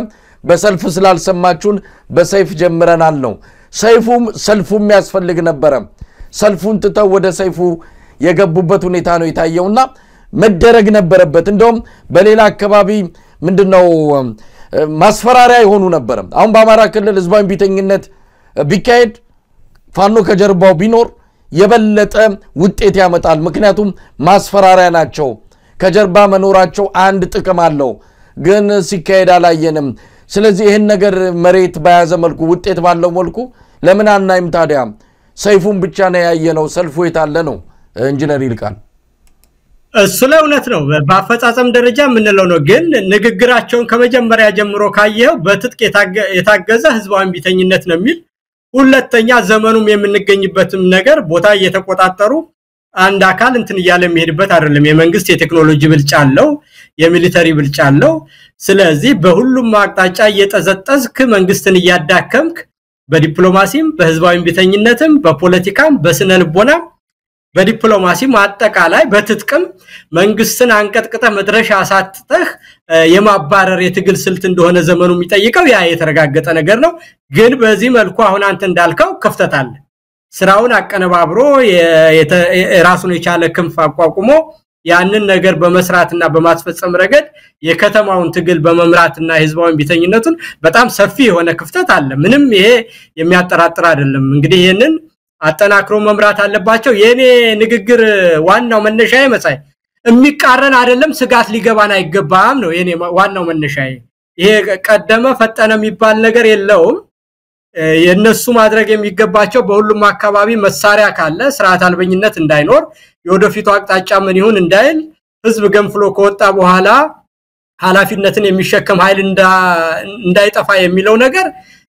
በሰልፍ ስላልሰማችሁን በሰይፍ ጀምረናል ነው ሰልፉም ያስፈልግ ነበረ ሰልፉን ተተው ወደ ሰይፉ የገቡበት ሁኔታ ነው የታየውና መደረግ ነበረበት እንደውም በሌላ አካባቢ ምንድነው ማስፈራሪያ ይሆኑ ነበር አሁን በአማራ ክልል ህዝባዊ ቢተኝነት ቢካሄድ ፋኖ ከጀርባው ቢኖር የበለጠ ውጤት ያመጣል ምክንያቱም ማስፈራሪያ ናቸው ከጀርባ መኖራቸው አንድ ጥቅም አለው ግን ሲካሄድ አላየንም ስለዚህ ይሄን ነገር መሬት በያዘ መልኩ ውጤት ባለው መልኩ ለምን አናይም ታዲያ ሰይፉን ብቻ ነው ያየነው ሰልፉ የታለ ነው ኢንጂነር ይልቃል እሱ ለእውነት ነው በአፈጻጸም ደረጃ ምን ነው ግን ንግግራቸውን ከመጀመሪያ ጀምሮ ካየው በትጥቅ የታገዘ ህዝባዊ ቢተኝነት ነው የሚል ሁለተኛ ዘመኑም የምንገኝበትም ነገር ቦታ እየተቆጣጠሩ አንድ አካል እንትን ያለ የሚሄድበት አይደለም የመንግስት የቴክኖሎጂ ብልጫ አለው የሚሊተሪ ብልጫ አለው ስለዚህ በሁሉም አቅጣጫ እየተዘጠዝክ መንግስትን ያዳከምክ በዲፕሎማሲም በህዝባዊ ቢተኝነትም በፖለቲካም በስነልቦና በዲፕሎማሲም አጠቃላይ በትጥቅም መንግስትን አንቀጥቅጠ መድረሻ አሳጥተህ የማባረር የትግል ስልት እንደሆነ ዘመኑ የሚጠይቀው ያ የተረጋገጠ ነገር ነው ግን በዚህ መልኩ አሁን አንተ እንዳልከው ክፍተት አለ ስራውን አቀነባብሮ የራሱን የቻለ ክንፍ አቋቁሞ ያንን ነገር በመስራትና በማስፈጸም ረገድ የከተማውን ትግል በመምራትና ህዝባዊ ቢተኝነቱን በጣም ሰፊ የሆነ ክፍተት አለ ምንም ይሄ የሚያጠራጥር አይደለም እንግዲህ ይሄንን አጠናክሮ መምራት አለባቸው የኔ ንግግር ዋናው መነሻዬ መሳይ የሚቃረን አይደለም ስጋት ሊገባና አይገባም ነው የኔ ዋናው መነሻዬ ይሄ ቀደመ ፈጠነ የሚባል ነገር የለውም የነሱ ማድረግ የሚገባቸው በሁሉም አካባቢ መሳሪያ ካለ ስርዓት አልበኝነት እንዳይኖር የወደፊቱ አቅጣጫ ምን ይሁን እንዳይል ህዝብ ገንፍሎ ከወጣ በኋላ ኃላፊነትን የሚሸከም ኃይል እንዳይጠፋ የሚለው ነገር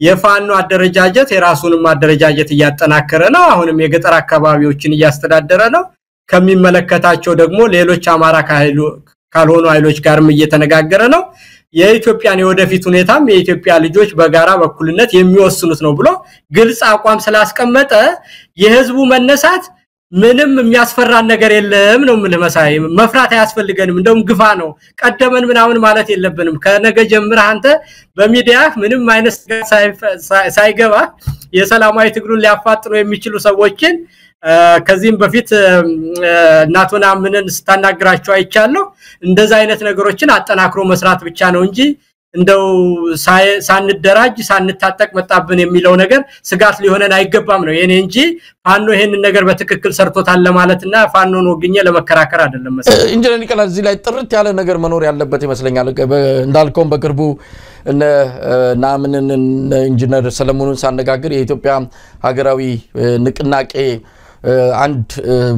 የፋኖ አደረጃጀት የራሱንም አደረጃጀት ያጠናከረ ነው አሁንም የገጠር አካባቢዎችን ያስተዳደረ ነው ከሚመለከታቸው ደግሞ ሌሎች አማራ ካልሆኑ ኃይሎች ጋርም እየተነጋገረ ነው የኢትዮጵያን የወደፊት ሁኔታም የኢትዮጵያ ልጆች በጋራ በኩልነት የሚወስኑት ነው ብሎ ግልጽ አቋም ስላስቀመጠ የህዝቡ መነሳት ምንም የሚያስፈራን ነገር የለም ነው ምልመሳይ መፍራት ያስፈልገንም እንደውም ግፋ ነው ቀደመን ምናምን ማለት የለብንም ከነገ ጀምራ አንተ በሚዲያ ምንም አይነት ሳይገባ የሰላማዊ ትግሉን ሊያፋጥኑ የሚችሉ ሰዎችን ከዚህም በፊት እናቶና ምንን ስታናግራቸው አይቻለሁ እንደዛ አይነት ነገሮችን አጠናክሮ መስራት ብቻ ነው እንጂ እንደው ሳንደራጅ ሳንታጠቅ መጣብን የሚለው ነገር ስጋት ሊሆነን አይገባም ነው የኔ እንጂ ፋኖ ይሄንን ነገር በትክክል ሰርቶታል ለማለትና ፋኖን ወግኘ ለመከራከር አይደለም መሰለኝ ኢንጂነር ይቀላል እዚህ ላይ ጥርት ያለ ነገር መኖር ያለበት ይመስለኛል እንዳልከው በቅርቡ ናምንን ኢንጂነር ሰለሞኑን ሳነጋግር የኢትዮጵያ ሀገራዊ ንቅናቄ አንድ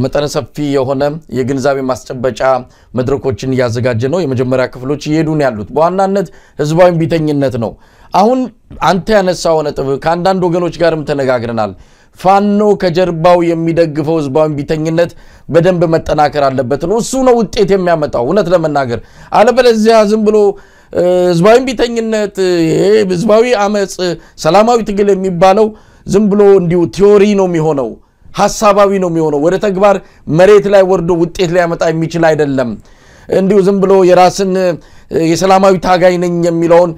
መጠነ ሰፊ የሆነ የግንዛቤ ማስጨበጫ መድረኮችን ያዘጋጀ ነው የመጀመሪያ ክፍሎች ይሄዱን ያሉት በዋናነት ህዝባዊ ቢተኝነት ነው አሁን አንተ ያነሳው ነጥብ ከአንዳንድ ወገኖች ጋርም ተነጋግረናል ፋኖ ከጀርባው የሚደግፈው ህዝባዊ ቢተኝነት በደንብ መጠናከር አለበት ነው እሱ ነው ውጤት የሚያመጣው እውነት ለመናገር አለበለዚያ ዝም ብሎ ህዝባዊ ቢተኝነት ህዝባዊ አመጽ ሰላማዊ ትግል የሚባለው ዝም ብሎ እንዲሁ ቲዮሪ ነው የሚሆነው ሐሳባዊ ነው የሚሆነው ወደ ተግባር መሬት ላይ ወርዶ ውጤት ላይ ያመጣ የሚችል አይደለም እንዲሁ ዝም ብሎ የራስን የሰላማዊ ታጋይ ነኝ የሚለውን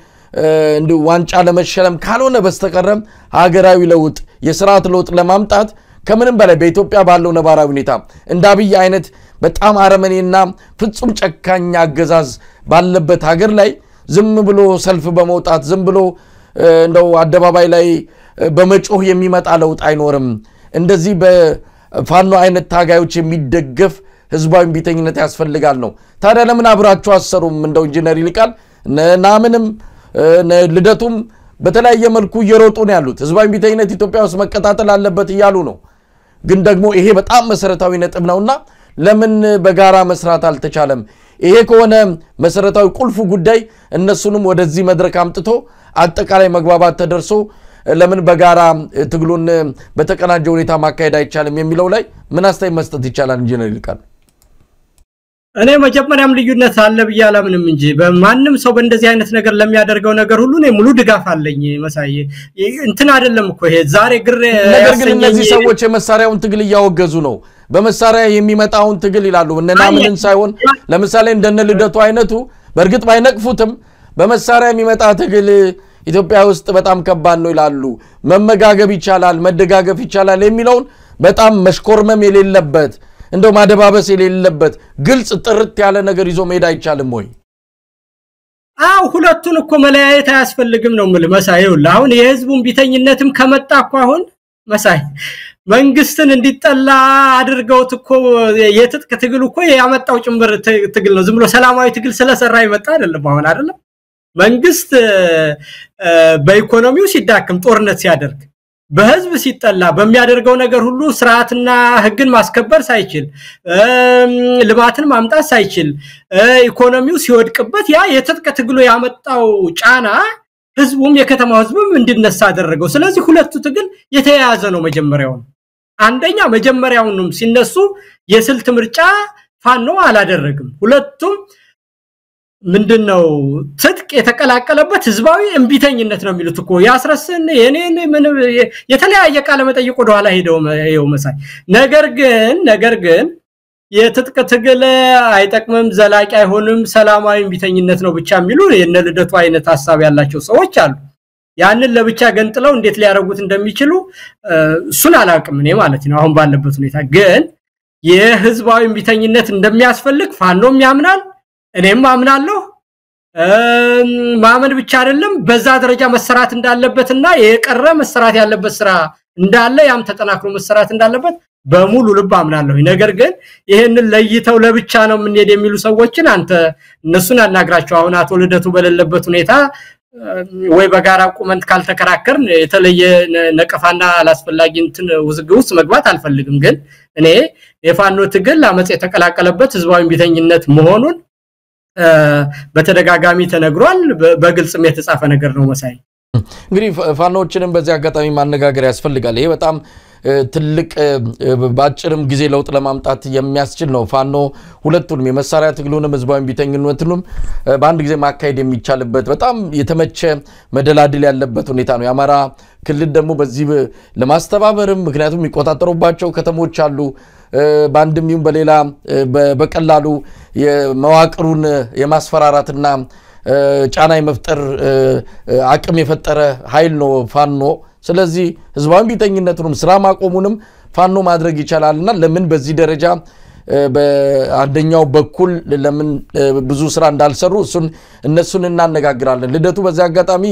እንዲሁ ዋንጫ ለመሸለም ካልሆነ በስተቀረም ሀገራዊ ለውጥ የሥርዓት ለውጥ ለማምጣት ከምንም በላይ በኢትዮጵያ ባለው ነባራዊ ሁኔታ እንደ አብይ አይነት በጣም አረመኔና ፍጹም ጨካኝ አገዛዝ ባለበት ሀገር ላይ ዝም ብሎ ሰልፍ በመውጣት ዝም ብሎ እንደው አደባባይ ላይ በመጮህ የሚመጣ ለውጥ አይኖርም እንደዚህ በፋኖ አይነት ታጋዮች የሚደገፍ ህዝባዊ ቢተኝነት ያስፈልጋል ነው ታዲያ ለምን አብራችሁ አሰሩም እንደው ኢንጂነር ይልቃል ናምንም ልደቱም በተለያየ መልኩ እየሮጡ ነው ያሉት ህዝባዊ ቢተኝነት ኢትዮጵያ ውስጥ መቀጣጠል አለበት ይያሉ ነው ግን ደግሞ ይሄ በጣም መሰረታዊ ነጥብ ነውና ለምን በጋራ መስራት አልተቻለም ይሄ ከሆነ መሰረታዊ ቁልፉ ጉዳይ እነሱንም ወደዚህ መድረክ አምጥቶ አጠቃላይ መግባባት ተደርሶ ለምን በጋራ ትግሉን በተቀናጀ ሁኔታ ማካሄድ አይቻልም የሚለው ላይ ምን አስተያየት መስጠት ይቻላል ኢንጂነር ይልቃል እኔ መጀመሪያም ልዩነት አለ በያላ ምንም እንጂ በማንንም ሰው በእንደዚህ አይነት ነገር ለሚያደርገው ነገር ሁሉ ነው ሙሉ ድጋፍ አለኝ መሳይ እንትን አይደለም እኮ ይሄ ዛሬ ግሬ ነገር ግን እነዚህ ሰዎች የመሳሪያውን ትግል ያወገዙ ነው በመሳሪያ የሚመጣውን ትግል ይላሉ እነና ምንን ሳይሆን ለምሳሌ እንደነ ልደቱ አይነቱ በርግጥ ባይነቅፉትም በመሳሪያ የሚመጣ ትግል ኢትዮጵያ ውስጥ በጣም ከባድ ነው ይላሉ መመጋገብ ይቻላል መደጋገፍ ይቻላል የሚለውን በጣም መሽኮርመም የሌለበት እንደው ማደባበስ የሌለበት ግልጽ ጥርት ያለ ነገር ይዞ መሄድ አይቻልም ወይ አው ሁለቱን እኮ መለያየት አያስፈልግም ነው ማለት መሳይ ይኸውልህ አሁን የህዝቡን ቢተኝነትም ከመጣ እኮ አሁን መሳይ መንግስትን እንዲጠላ አድርገውት እኮ የትጥቅ ትግል እኮ ያመጣው ጭምር ትግል ነው ዝም ብሎ ሰላማዊ ትግል ስለሰራ ይመጣ አይደለም አሁን አይደለም መንግስት በኢኮኖሚው ሲዳክም ጦርነት ሲያደርግ በህዝብ ሲጠላ በሚያደርገው ነገር ሁሉ ስርዓትና ህግን ማስከበር ሳይችል ልማትን ማምጣት ሳይችል ኢኮኖሚው ሲወድቅበት ያ የትጥቅ ትግሉ ያመጣው ጫና ህዝቡም የከተማው ህዝብም እንዲነሳ አደረገው ስለዚህ ሁለቱ ትግል የተያያዘ ነው መጀመሪያው አንደኛ መጀመሪያውንም ሲነሱ የስልት ምርጫ ፋኖ አላደረግም ሁለቱም ምንድነው ትጥቅ የተቀላቀለበት ህዝባዊ እንቢተኝነት ነው የሚሉት እኮ ያስረስን የኔን ምን የተለያየ ቃለ መጠይቅ ወደ ኋላ ሄደው መሳይ ነገር ግን የትጥቅ ትግል አይጠቅምም ዘላቂ አይሆንም ሰላማዊ እንቢተኝነት ነው ብቻ የሚሉ የነልደቱ አይነት ሐሳብ ያላቸው ሰዎች አሉ ያንን ለብቻ ገንጥለው እንዴት ሊያረጉት እንደሚችሉ እሱን አላውቅም እኔ ማለት ነው አሁን ባለበት ሁኔታ ግን የህዝባዊ እንቢተኝነት እንደሚያስፈልግ ፋኖም ያምናል እኔም አምናለሁ ማመን ብቻ አይደለም በዛ ደረጃ መሰራት እንዳለበትና የቀረ መሰራት ያለበት ስራ እንዳለ ያም ተጠናክሮ መሰራት እንዳለበት በሙሉ ልብ አምናለሁ ነገር ግን ይሄንን ለይተው ለብቻ ነው እንሄድ የሚሉ ሰዎችን አንተ እነሱን አናግራቸው አሁን አቶ ልደቱ በሌለበት ሁኔታ ወይ በጋራ ቁመንት ካልተከራከርን የተለየ ነቀፋና አላስፈላጊ እንትን ውዝግብ ውስጥ መግባት አልፈልግም ግን እኔ የፋኖ ትግል አመጽ የተቀላቀለበት ህዝባዊ እንቢተኝነት መሆኑን በተደጋጋሚ ተነግሯል በግልጽም የተጻፈ ነገር ነው መሳይ እንግዲህ ፋኖዎችንም በዚህ አጋጣሚ ማነጋገር ያስፈልጋል ይሄ በጣም ትልቅ ባጭርም ጊዜ ለውጥ ለማምጣት የሚያስችል ነው ፋኖ ሁለቱንም የመሳሪያ ትግሉንም ህዝባዊ ቢተኝነቱንም በአንድ ጊዜ ማካሄድ የሚቻልበት በጣም የተመቸ መደላድል ያለበት ሁኔታ ነው ያማራ ክልል ደግሞ በዚህ ለማስተባበርም ምክንያቱም የሚቆጣጠሩባቸው ከተሞች አሉ ባንድም ይሁን በሌላ በቀላሉ የመዋቅሩን የማስፈራራትና ጫና የመፍጠር አቅም የፈጠረ ኃይል ነው ፋኖ ስለዚህ ህዝባዊ ቢተኝነቱንም ስራ ማቆሙንም ፋኖ ማድረግ ይችላልና ለምን በዚህ ደረጃ በአንደኛው በኩል ለምን ብዙ ስራ እንዳልሰሩ እነሱን እናነጋግራለን ልደቱ በዚህ አጋጣሚ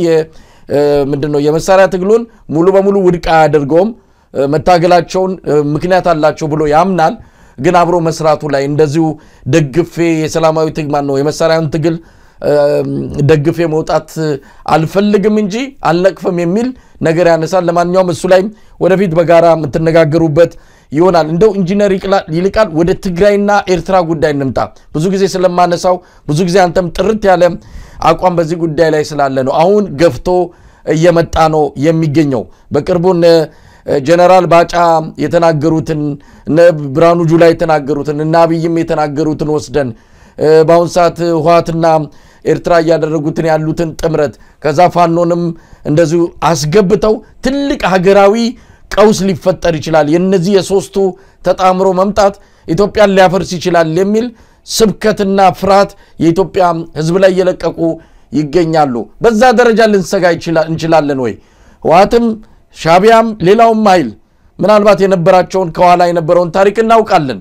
ምንድነው የመሳሪያ ትግሉን ሙሉ በሙሉ ውድቅ አያደርገውም መታገላቸውን ምክንያት አላቸው ብሎ ያምናል ግን አብሮ መስራቱ ላይ እንደዚሁ ደግፌ የሰላማዊ ትግል ነው የመሳሪያን ትግል ደግፌ መውጣት አልፈልግም እንጂ አልነቅፈም የሚል ነገር ያነሳል ለማንኛውም እሱ ላይ ወደፊት በጋራ ምትነጋገሩበት ይሆናል እንደው ኢንጂነር ይልቃል ወደ ትግራይና ኤርትራ ጉዳይ እንምጣ ብዙ ጊዜ ስለማነሳው ብዙ ጊዜ አንተም ጥርት ያለ አቋም በዚህ ጉዳይ ላይ ስላለ ነው አሁን ገፍቶ እየመጣ ነው የሚገኘው በቅርቡን ጀነራል ባጫ የተናገሩትን ብራኑ ጁላ የተናገሩትን እና አብይም የተናገሩትን ወስደን ባውን ሰዓት ህዋትና ኤርትራ ያደረጉትን ያሉትን ጥምረት ከዛ ፋኖንም እንደዚሁ አስገብተው ትልቅ ሀገራዊ ቀውስ ሊፈጠር ይችላል የነዚህ የሶስቱ ተጣምሮ መምጣት ኢትዮጵያን ሊያፈርስ ይችላል የሚል ስብከትና ፍርሃት የኢትዮጵያ ህዝብ ላይ የለቀቁ ይገኛሉ በዛ ደረጃ ልንሰጋ እንችላለን ወይ ህዋትም ሻቢያም ሌላውም ኃይል ምናልባት የነበራቸውን ከኋላ የነበረውን ታሪክ እናውቃለን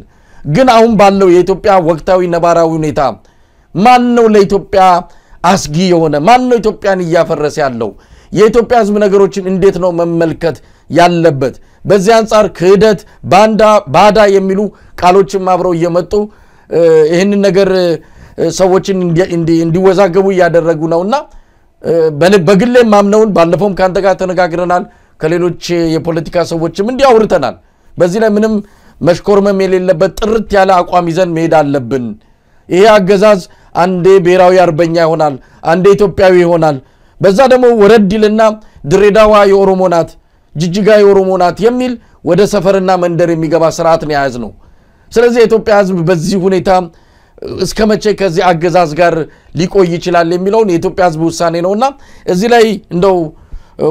ግን አሁን ባለው የኢትዮጵያ ወቅታዊ ነባራዊ ሁኔታ ማን ነው ለኢትዮጵያ አስጊ የሆነ ማን ነው ኢትዮጵያን ያፈረሰ ያለው የኢትዮጵያ ህዝብ ነገሮችን እንዴት ነው መመልከት ያለበት በዚህ አንፃር ክህደት ባዳ የሚሉ ቃሎችን አብረው እየመጡ ይሄንን ነገር ሰዎችን እንዲወዛገቡ ያደረጉ ነውና በግሌ ማምነውን ባለፈውም ካንተ ጋር ተነጋግረናል ከሌሎች የፖለቲካ ሰዎችም እንዲያወርተናል በዚህ ላይ ምንም መሽኮርመም የሌለበት ጥርት ያለ አቋም ይዘን መሄድ አለብን ይሄ አገዛዝ አንዴ ብሔራዊ አርበኛ ይሆናል አንዴ ኢትዮጵያዊ ይሆናል በዛ ደግሞ ወረድልና ድሬዳዋ የኦሮሞ ናት ጅጅጋ የኦሮሞ ናት የሚል ወደ ሰፈርና መንደር የሚገባ ስርዓት ነው ያዝ ነው ስለዚህ የኢትዮጵያ ህዝብ በዚህ ሁኔታ እስከመቼ ከዚህ አገዛዝ ጋር ሊቆይ ይችላል የሚለውን የኢትዮጵያ ህዝብ ውሳኔ ነውና እዚህ ላይ እንደው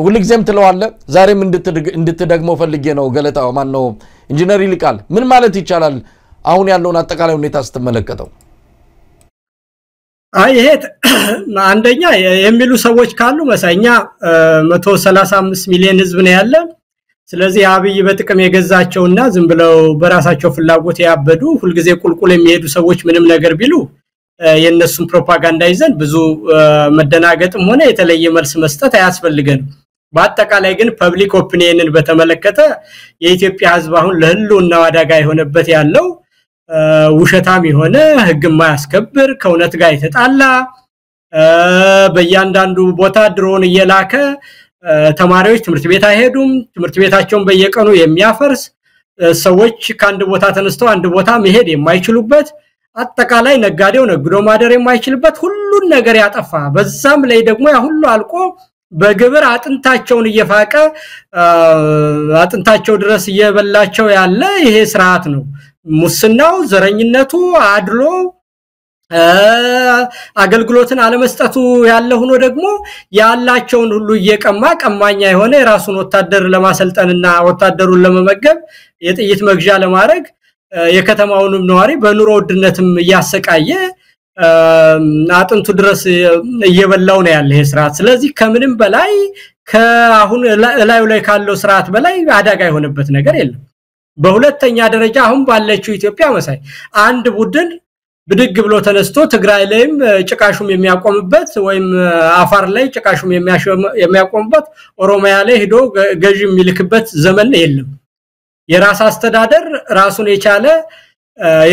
ሁልጊዜም ትለዋለ ዛሬም እንድትደግመው ፈልጌ ነው ገለታው ማን ነው ኢንጂነር ይልቃል ምን ማለት ይቻላል አሁን ያለውን አጠቃላይ ሁኔታ ስትመለከተው ይሄ አንደኛ የሚሉ ሰዎች ካሉ መሳኛ 135 ሚሊዮን ህዝብ ነው ያለ ስለዚህ አብይ በጥቅም የገዛቸውና ዝም ብለው በራሳቸው ፍላጎት ያበዱ ሁልጊዜ ቁልቁል የሚሄዱ ሰዎች ምንም ነገር ቢሉ የነሱን ፕሮፓጋንዳ ይዘን ብዙ መደናገጥም ሆነ የተለየ መልስ መስጠት አያስፈልገንም በአጠቃላይ ግን ፐብሊክ ኦፒኒየንን በተመለከተ የኢትዮጵያ ህዝብ አሁን ለህልውና አደጋ የሆነበት ያለው ውሸታም የሆነ ህግ ማያስከብር ከእውነት ጋር የተጣላ በእያንዳንዱ ቦታ ድሮን እየላከ ተማሪዎች ትምህርት ቤት አይሄዱም ትምህርት ቤታቸውን በየቀኑ የሚያፈርስ ሰዎች ከአንድ ቦታ ተነስተው አንድ ቦታ መሄድ የማይችሉበት አጠቃላይ ነጋዴው ነግዶ ማደር የማይችልበት ሁሉን ነገር ያጠፋ በዛም ላይ ደግሞ ያ ሁሉ አልቆ በግብር አጥንታቸውን እየፋቀ አጥንታቸው ድረስ እየበላቸው ያለ ይሄ ስርዓት ነው ሙስናው ዘረኝነቱ አድሎ አገልግሎትን አለመስጠቱ ያለ ሆኖ ደግሞ ያላቸውን ሁሉ እየቀማ ቀማኛ የሆነ የራሱን ወታደር ለማሰልጠንና ወታደሩን ለመመገብ የጥይት መግዣ ለማድረግ የከተማውንም ነዋሪ በኑሮ ውድነትም ያሰቃየ አጥንቱ ድረስ እየበላው ነው ያለ ይሄ ስርዓት ስለዚህ ከምንም በላይ ከአሁን ላይ ካለው ስርዓት በላይ አደጋ የሆነበት ነገር የለም በሁለተኛ ደረጃ አሁን ባለችው ኢትዮጵያ መሳይ አንድ ቡድን ብድግ ብሎ ተነስቶ ትግራይ ላይም ጭቃሹም የሚያቆምበት ወይም አፋር ላይ ጭቃሹም የሚያቆምበት ኦሮሚያ ላይ ሄዶ ገዥ የሚልክበት ዘመን የለም የራስ አስተዳደር ራሱን የቻለ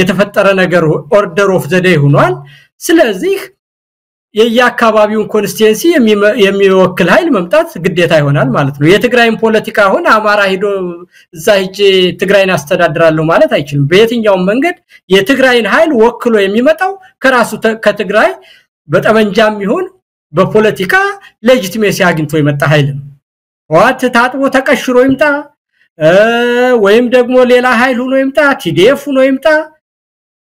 የተፈጠረ ነገር ኦርደር ኦፍ ዘ ዴይ ሆኗል ስለዚህ የያካባቢውን ኮንስቲትዩንሲ የሚወክል ኃይል መምጣት ግዴታ ይሆናል ማለት ነው የትግራይን ፖለቲካ ሆነ አማራ ሄዶ እዛ ሂጅ ትግራይን አስተዳድራለሁ ማለት አይችልም በየትኛው መንገድ የትግራይን ኃይል ወክሎ የሚመጣው ከራሱ ከትግራይ በጠመንጃም ይሁን በፖለቲካ ሌጂቲሜሲ አግኝቶ የመጣ ኃይል ነው ዋት ታጥቦ ተቀሽሮ ይምጣ ወይም ደግሞ ሌላ ኃይል ሆኖ ይምጣ ቲዲኤፍ ሆኖ ይምጣ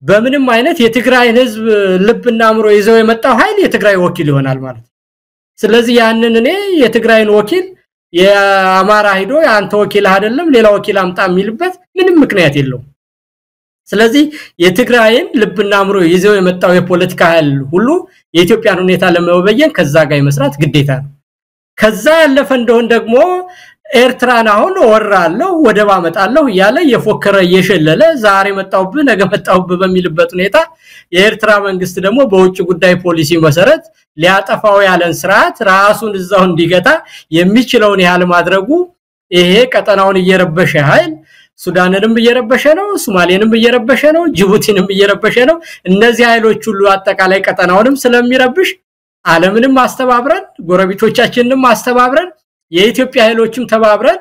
በምንም አይነት የትግራይን ህዝብ ልብና አምሮ ይዘው የመጣው ኃይል የትግራይ ወኪል ይሆናል ማለት ስለዚህ ያንን እኔ የትግራይን ወኪል የአማራ ሄዶ አንተ ወኪል አይደለም ሌላ ወኪል አምጣ የሚልበት ምንም ምክንያት የለውም ስለዚህ የትግራይን ልብና አምሮ ይዘው የመጣው የፖለቲካ ኃይል ሁሉ የኢትዮጵያን ሁኔታ ለመበየን ከዛ ጋር መስራት ግዴታ ነው ከዛ ያለፈ እንደሆነ ደግሞ ኤርትራን አሁን ወራለው ወደባ መጣለው ያለ የፎከረ የሸለለ ዛሬ መጣውብ ነገ መጣውብ በሚልበት ሁኔታ የኤርትራ መንግስት ደግሞ በውጭ ጉዳይ ፖሊሲ መሰረት ሊያጠፋው ያለን ስርዓት ራሱን እዛው እንዲገታ የሚችለውን ያህል ማድረጉ ይሄ ቀጠናውን እየረበሸ ኃይል ሱዳንንም እየረበሸ ነው ሶማሌንም እየረበሸ ነው ጅቡቲንም እየረበሸ ነው እነዚህ ኃይሎች ሁሉ አጠቃላይ ቀጠናውንም ስለሚረብሽ ዓለምንም ማስተባብረን ጎረቤቶቻችንንም ማስተባብረን የኢትዮጵያ ኃይሎችም ተባብረን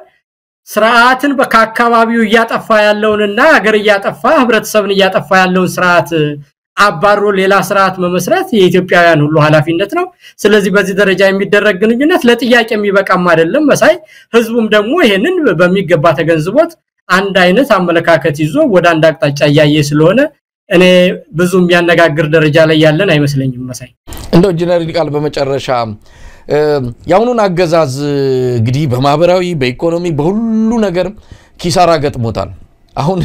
ስርዓትን በካካባቢው ያጠፋ ያለውንና ሀገር ያጠፋ ህብረተሰብን ያጠፋ ያለውን ስርዓት አባሮ ሌላ ስርዓት መመስረት የኢትዮጵያውያን ሁሉ ኃላፊነት ነው ስለዚህ በዚህ ደረጃ የሚደረግ ግንኙነት ለጥያቄ የሚበቃም አይደለም መሳይ ህዝቡም ደግሞ ይሄንን በሚገባ ተገንዝቦት አንድ አይነት አመለካከት ይዞ ወደ አንድ አቅጣጫ ያያየ ስለሆነ እኔ ብዙም ያነጋግር ደረጃ ላይ ያለን አይመስለኝም መሳይ እንደው ጀነራል ቃል በመጨረሻ ያውኑን አገዛዝ እንግዲህ በማህበራዊ በኢኮኖሚ በሁሉ ነገር ኪሳራ ገጥሞታል አሁን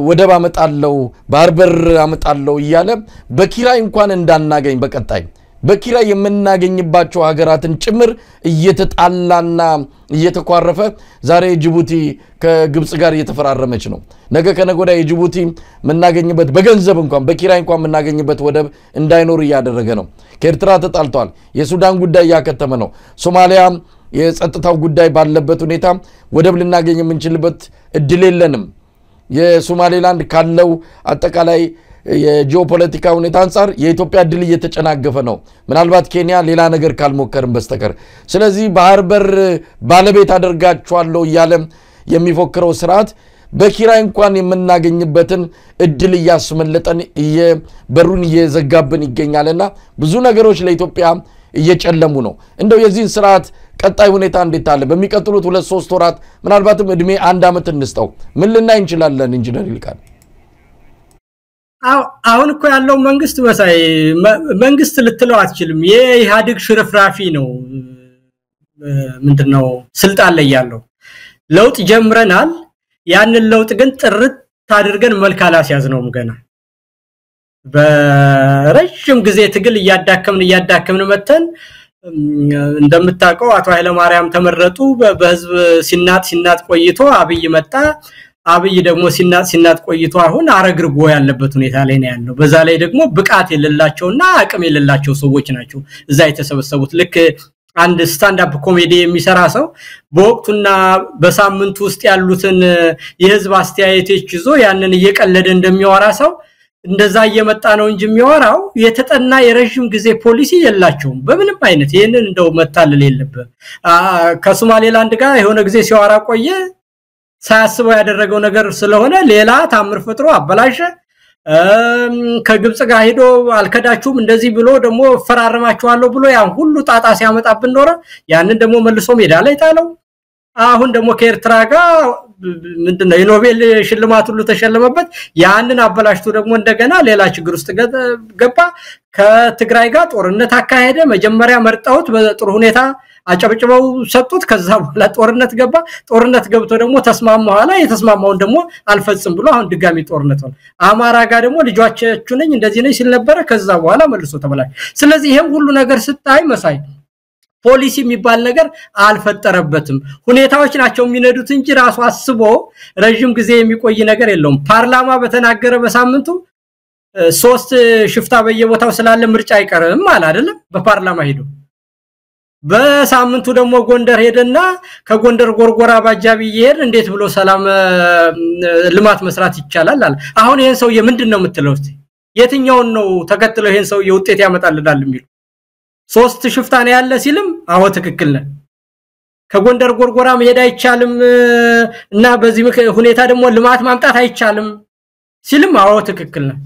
ወደባ አመጣለው ባርበር አመጣለው ይያለ በኪራይ እንኳን እንዳናገኝ በቀጣይ በኪራይ የምናገኝባቸው ሀገራትን ጭምር እየተጣላና እየተቋረፈ ዛሬ ጅቡቲ ከግብጽ ጋር እየተፈራረመች ነው ነገ ከነጎዳ የጅቡቲ መናገኝበት በገንዘብ እንኳን በኪራይ እንኳን መናገኝበት ወደብ እንዳይኖር ያደረገ ነው ከኤርትራ ተጣልቷል የሱዳን ጉዳይ ያከተመ ነው ሶማሊያ የጸጥታው ጉዳይ ባለበት ሁኔታ ወደብ ልናገኝ የምንችልበት እድል የለንም የሶማሌላንድ ካለው አጠቃላይ የጂኦፖለቲካ ሁኔታ አንፃር የኢትዮጵያ ድል እየተጨናገፈ ነው ምናልባት ኬንያ ሌላ ነገር ካልሞከርም በስተቀር ስለዚህ ባህር በር ባለቤት አደርጋቸዋለሁ ያለ የሚፎክረው ስርዓት በኪራይ እንኳን የምናገኝበትን እድል ያስመለጠን በሩን እየዘጋብን ይገኛልና ብዙ ነገሮች ለኢትዮጵያ እየጨለሙ ነው እንደው የዚህን ስርዓት ቀጣይ ሁኔታ እንዴት አለ በሚቀጥሉት 2-3 ወራት ምናልባትም እድሜ 1 አመት እንስጣው ምን ልናይ እንችላለን ኢንጂነር ይልቃል አሁን እኮ ያለው መንግስት መሳይ መንግስት ልትለው አትችልም የኢህአዴግ ሽርፍራፊ ነው ምንድነው ስልጣን ላይ ያለው ለውጥ ጀምረናል ያንን ለውጥ ግን ጥርት ታድርገን መልካላስ ያዝነውም ገና በረጅም ጊዜ ትግል ያዳከምን መተን እንደምታውቀው አቶ ኃይለ ማርያም ተመረጡ በህዝብ ሲናት ቆይቶ አብይ መጣ አብይ ደግሞ ሲናት ቆይቶ አሁን አረግርጎ ያለበት ሁኔታ ላይ ነው ያለው በዛ ላይ ደግሞ ብቃት የሌላቸውና አቅም የሌላቸው ሰዎች ናቸው እዛ የተሰበሰቡት ልክ አንድ ስታንድ አፕ ኮሜዲ የሚሰራ ሰው በወቅቱና በሳምንቱ ውስጥ ያሉትን የህዝብ አስተያየቶች ይዞ ያንን እየቀለደ እንደሚያወራ ሰው እንደዛ እየመጣ ነው እንጂ የሚያወራው የተጠና የረጅም ጊዜ ፖሊሲ የላቸውም በምንም አይነት ይሄንን እንደው መታለል የለበት ከሶማሌላንድ ጋር የሆነ ጊዜ ሲያወራ ቆየ ሳያስበው ያደረገው ነገር ስለሆነ ሌላ ታምር ፈጥሮ አበላሸ ከግብጽ ጋር ሄዶ አልከዳችሁም እንደዚህ ብሎ ደግሞ ፈራረማችኋለሁ ብሎ ያን ሁሉ ጣጣ ሲያመጣብን ኖረ ያንን ደግሞ መልሶ ሜዳ ላይ ጣለው አሁን ደግሞ ከኤርትራ ጋር ምንድነው የኖቤል ሽልማት ሁሉ ተሸለመበት ያንን አበላሽቶ ደግሞ እንደገና ሌላ ችግር ውስጥ ገባ ከትግራይ ጋር ጦርነት አካሄደ መጀመሪያ መርጣውት በጥሩ ሁኔታ አጨብጭበው ሰጡት ከዛ በኋላ ጦርነት ገብቶ ደግሞ ተስማማው ኋላ የተስማማውን ደግሞ አልፈጽም ብሎ አሁን ድጋሚ ጦርነት ሆነ አማራ ጋር ደግሞ ልጆቻችሁ ነኝ እንደዚህ ነኝ ሲል ነበር ከዛ በኋላ መልሶ ተበላሽ ስለዚህ ይሄም ሁሉ ነገር ስታይ መሳይ ፖሊሲ የሚባል ነገር አልፈጠረበትም ሁኔታዎች ናቸው የሚነዱት እንጂ ራሱ አስቦ ረጅም ጊዜ የሚቆይ ነገር የለውም ፓርላማ በተናገረ በሳምንቱ 3 ሽፍታ በየቦታው ስላለ ምርጫ አይቀርም ማለት አይደለም በፓርላማ ሄዶ በሳምንቱ ደግሞ ጎንደር ሄደና ከጎንደር ጎርጎራ ባጃቢ ይሄድ እንዴት ብሎ ሰላም ልማት መስራት ይቻላል አለ አሁን ይሄን ሰው ምንድነው የምትለው እስቲ የትኛውን ነው ተከትለው ይሄን ሰው የውጤት ያመጣልናል የሚሉ 3 ሽፍታ ነው ያለ ሲልም አዎ ትክክል ነው ከጎንደር ጎርጎራ መሄድ አይቻልም እና በዚህ ሁኔታ ደግሞ ልማት ማምጣት አይቻልም ሲልም አዎ ትክክል ነው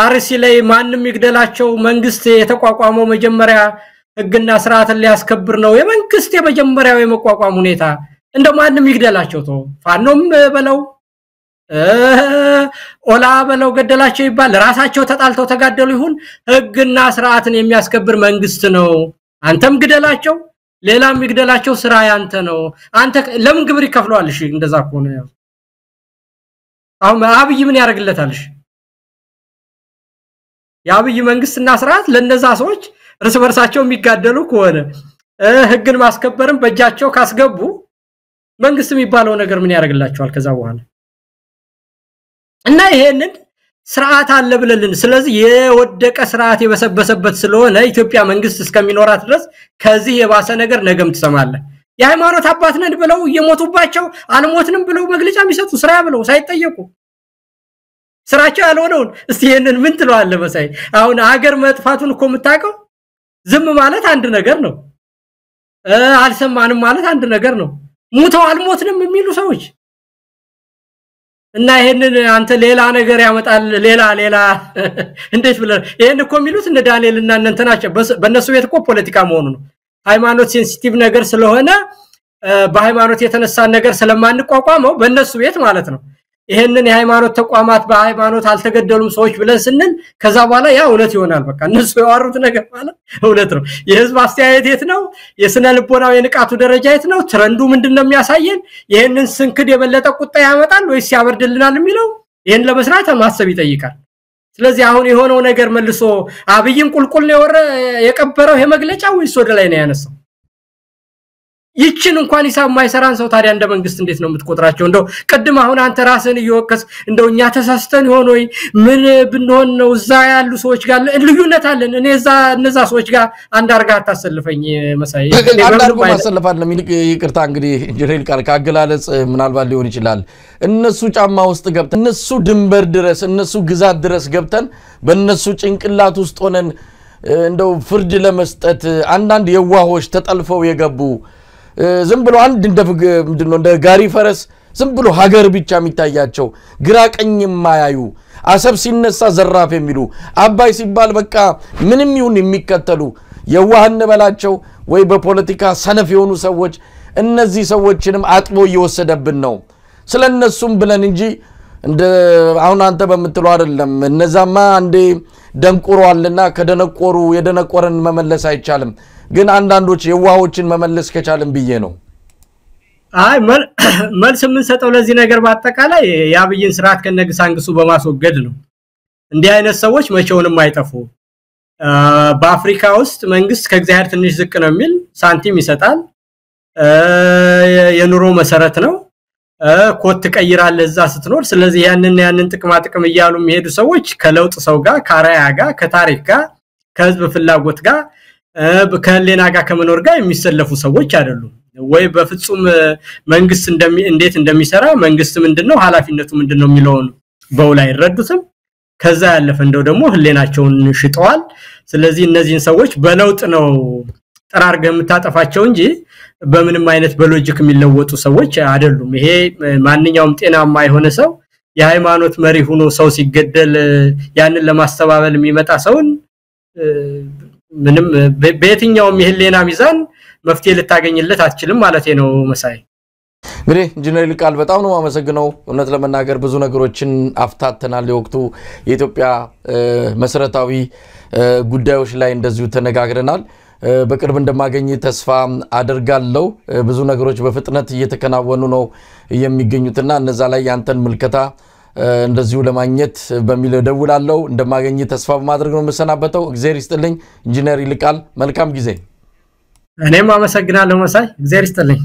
አርሲ ላይ ማንንም ይግደላቸው መንግስት የተቋቋመው መጀመሪያ ህግና ስርዓትን ሊያስከብር ነው የመንግስት የመጀመሪያው የመቋቋም ሁኔታ እንደማንም ይግደላቸው ተው ፋኖም በለው ኦላ በለው ገደላቸው ይባል ራሳቸው ተጣልተው ተጋደሉ ይሁን ህግና ስርዓትን የሚያስከብር መንግስት ነው አንተም ግደላቸው ሌላም ይግደላቸው ስራ ያንተ ነው አንተ ለምን ግብር ይከፍለዋል እሺ እንደዛ ከሆነ አሁን አብይ ምን ያደርግለታል እሺ ያብይ መንግስትና ስርዓት ለነዛ ሰዎች እርስ በርሳቸው የሚጋደሉ ከሆነ ህግን ማስከበርም በእጃቸው ካስገቡ መንግስት የሚባለው ነገር ምን ያደርግላቸዋል ከዛ በኋላ እና ይሄንን ስርዓት አለ ብለልን ስለዚህ የወደቀ ስርዓት የበሰበሰበት ስለሆነ ኢትዮጵያ መንግስት እስከሚኖራት ድረስ ከዚህ የባሰ ነገር ነገም ትሰማለህ የሃይማኖት አባት ነን ብለው እየሞቱባቸው አልሞትንም ብለው መግለጫ የሚሰጡ ስራ ብለው ሳይጠየቁ ስራቸው ያልሆነውን እስቲ ይሄንን ምን ትለዋለህ መሳይ አሁን ሀገር መጥፋቱን እኮ የምታውቀው ዝም ማለት አንድ ነገር ነው አልሰማንም ማለት አንድ ነገር ነው ሙተው አልሞትንም የሚሉ ሰዎች እና ይሄንን አንተ ሌላ ነገር ያመጣል ሌላ እንዴት ብለህ ይሄን እኮ የሚሉት እነ ዳንኤልና እነንተናቸው በእነሱ ቤት እኮ ፖለቲካ መሆኑ ነው ሃይማኖት ሴንሲቲቭ ነገር ስለሆነ በሃይማኖት የተነሳ ነገር ስለማንቋቋመው በእነሱ ቤት ማለት ነው ይሄንን የሃይማኖት ተቋማት በሃይማኖት አልተገደሉም ሰዎች ብለን ስንል ከዛ በኋላ ያ እውነት ይሆናል በቃ እነሱ ያወሩት ነገር ማለት እውነት ነው የህዝብ አስተያየት የት ነው የስነ ልቦናው የንቃቱ ደረጃ የት ነው ትረንዱ ምንድነው የሚያሳየን ይሄንን ስንክድ የበለጠ ቁጣ ያመጣል ወይስ ያበርድልናል የሚለው ይሄን ለመስራት ማሰብ ይጠይቃል ስለዚህ አሁን የሆነው ነገር መልሶ አብይን ቁልቁል ነው የቀበረው ይሄ መግለጫ ወይስ ወደ ላይ ነው ያነሳው ይችን እንኳን ሂሳብ ማይሰራን ሰው ታዲያ እንደ መንግስት እንዴት ነው የምትቆጥራቸው እንደው ቀድም አሁን አንተ ራስን እየወከስ እንደውኛ ተሳስተን ሆኖይ ምን ብንሆን ነው እዛ ያሉ ሰዎች ጋር ልዩነት አለን እኔ እነዛ ሰዎች ጋር አንድ አርጋ አታሰልፈኝ መሳይ አንዳርጎ ማሰልፋለ ሚልክ ይቅርታ እንግዲህ ጀሬል ቃል ካገላለጽ ምናልባት ሊሆን ይችላል እነሱ ጫማ ውስጥ ገብተን እነሱ ድንበር ድረስ እነሱ ግዛት ድረስ ገብተን በእነሱ ጭንቅላት ውስጥ ሆነን እንደው ፍርድ ለመስጠት አንዳንድ የዋሆች ተጠልፈው የገቡ ዝም ብሎ አንድ ምንድነው እንደ ጋሪ ፈረስ ዝም ብሎ ሀገር ብቻ የሚታያቸው ግራ ቀኝ የማያዩ አሰብ ሲነሳ ዘራፍ የሚሉ አባይ ሲባል በቃ ምንም ይሁን የሚከተሉ የዋህን በላቸው ወይ በፖለቲካ ሰነፍ የሆኑ ሰዎች እነዚህ ሰዎችንም አጥቦ እየወሰደብን ነው ስለነሱም ብለን እንጂ እንደ አሁን አንተ በመጥለው አይደለም እነዛማ አንዴ ደንቆሯልና ከደነቆሩ የደነቆረን መመለስ አይቻልም ግን አንዳንዶች የዋሆችን መመለስ ከቻለም ብዬ ነው አይ መልስ ምን ሰጠው ለዚህ ነገር በአጠቃላይ ያብይን ስርዓት ከነግሳንግሱ በማስወገድ ነው እንዲህ አይነት ሰዎች መቼውንም አይጠፉ በአፍሪካ ውስጥ መንግስት ከእግዚአብሔር ትንሽ ዝቅ ነው የሚል ሳንቲም ይሰጣል የኑሮ መሰረት ነው ኮት ቀይራለ እዛ ስትኖር ስለዚህ ያንን ጥቅማ ጥቅም ይያሉ የሚሄዱ ሰዎች ከለውጥ ሰው ጋር ካራያ ጋር ከታሪክ ጋር ከህዝብ ፍላጎት ጋር ከሌና ጋር ከመኖር ጋር የሚሰለፉ ሰዎች አይደሉም ወይ በፍጹም መንግስት እንዴት እንደሚሰራ መንግስት ምንድነው ኃላፊነቱ ምንድነው የሚለውን በውላይ ይረዱትም ከዛ ያለፈ እንደው ደግሞ ህሌናቸውን ሽጠዋል ስለዚህ እነዚህን ሰዎች በለውጥ ነው ጠራርገህ የምታጠፋቸው እንጂ በምንም አይነት በሎጂክ የሚለወጡ ሰዎች አይደሉም ይሄ ማንኛውም ጤናማ የሆነ ሰው የሃይማኖት መሪ ሆኖ ሰው ሲገደል ያንን ለማስተባበል የሚመጣ ሰውን ምንም በየትኛውም የህሌና ሚዛን መፍትሄ ልታገኝለት አትችልም ማለት ነው መሳይ እንግዲህ ኢንጂነር ይልቃል በጣም ነው ማመሰግነው እውነት ለመናገር ብዙ ነገሮችን አፍታተናል የወቅቱ የኢትዮጵያ መሰረታዊ ጉዳዮች ላይ እንደዚሁ ተነጋግረናል በቅርብ እንደማገኝ ተስፋ አደርጋለሁ ብዙ ነገሮች በፍጥነት እየተከናወኑ ነው የሚገኙትና እነዛ ላይ ያንተን ምልከታ እንደዚሁ ለማግኘት በሚል ደውላለሁ እንደማገኝ ተስፋ በማድረግ ነው መሰናበተው እግዚአብሔር ይስጥልኝ ኢንጂነር ይልቃል መልካም ጊዜ እኔም አመሰግናለሁ መሳይ እግዚአብሔር ይስጥልኝ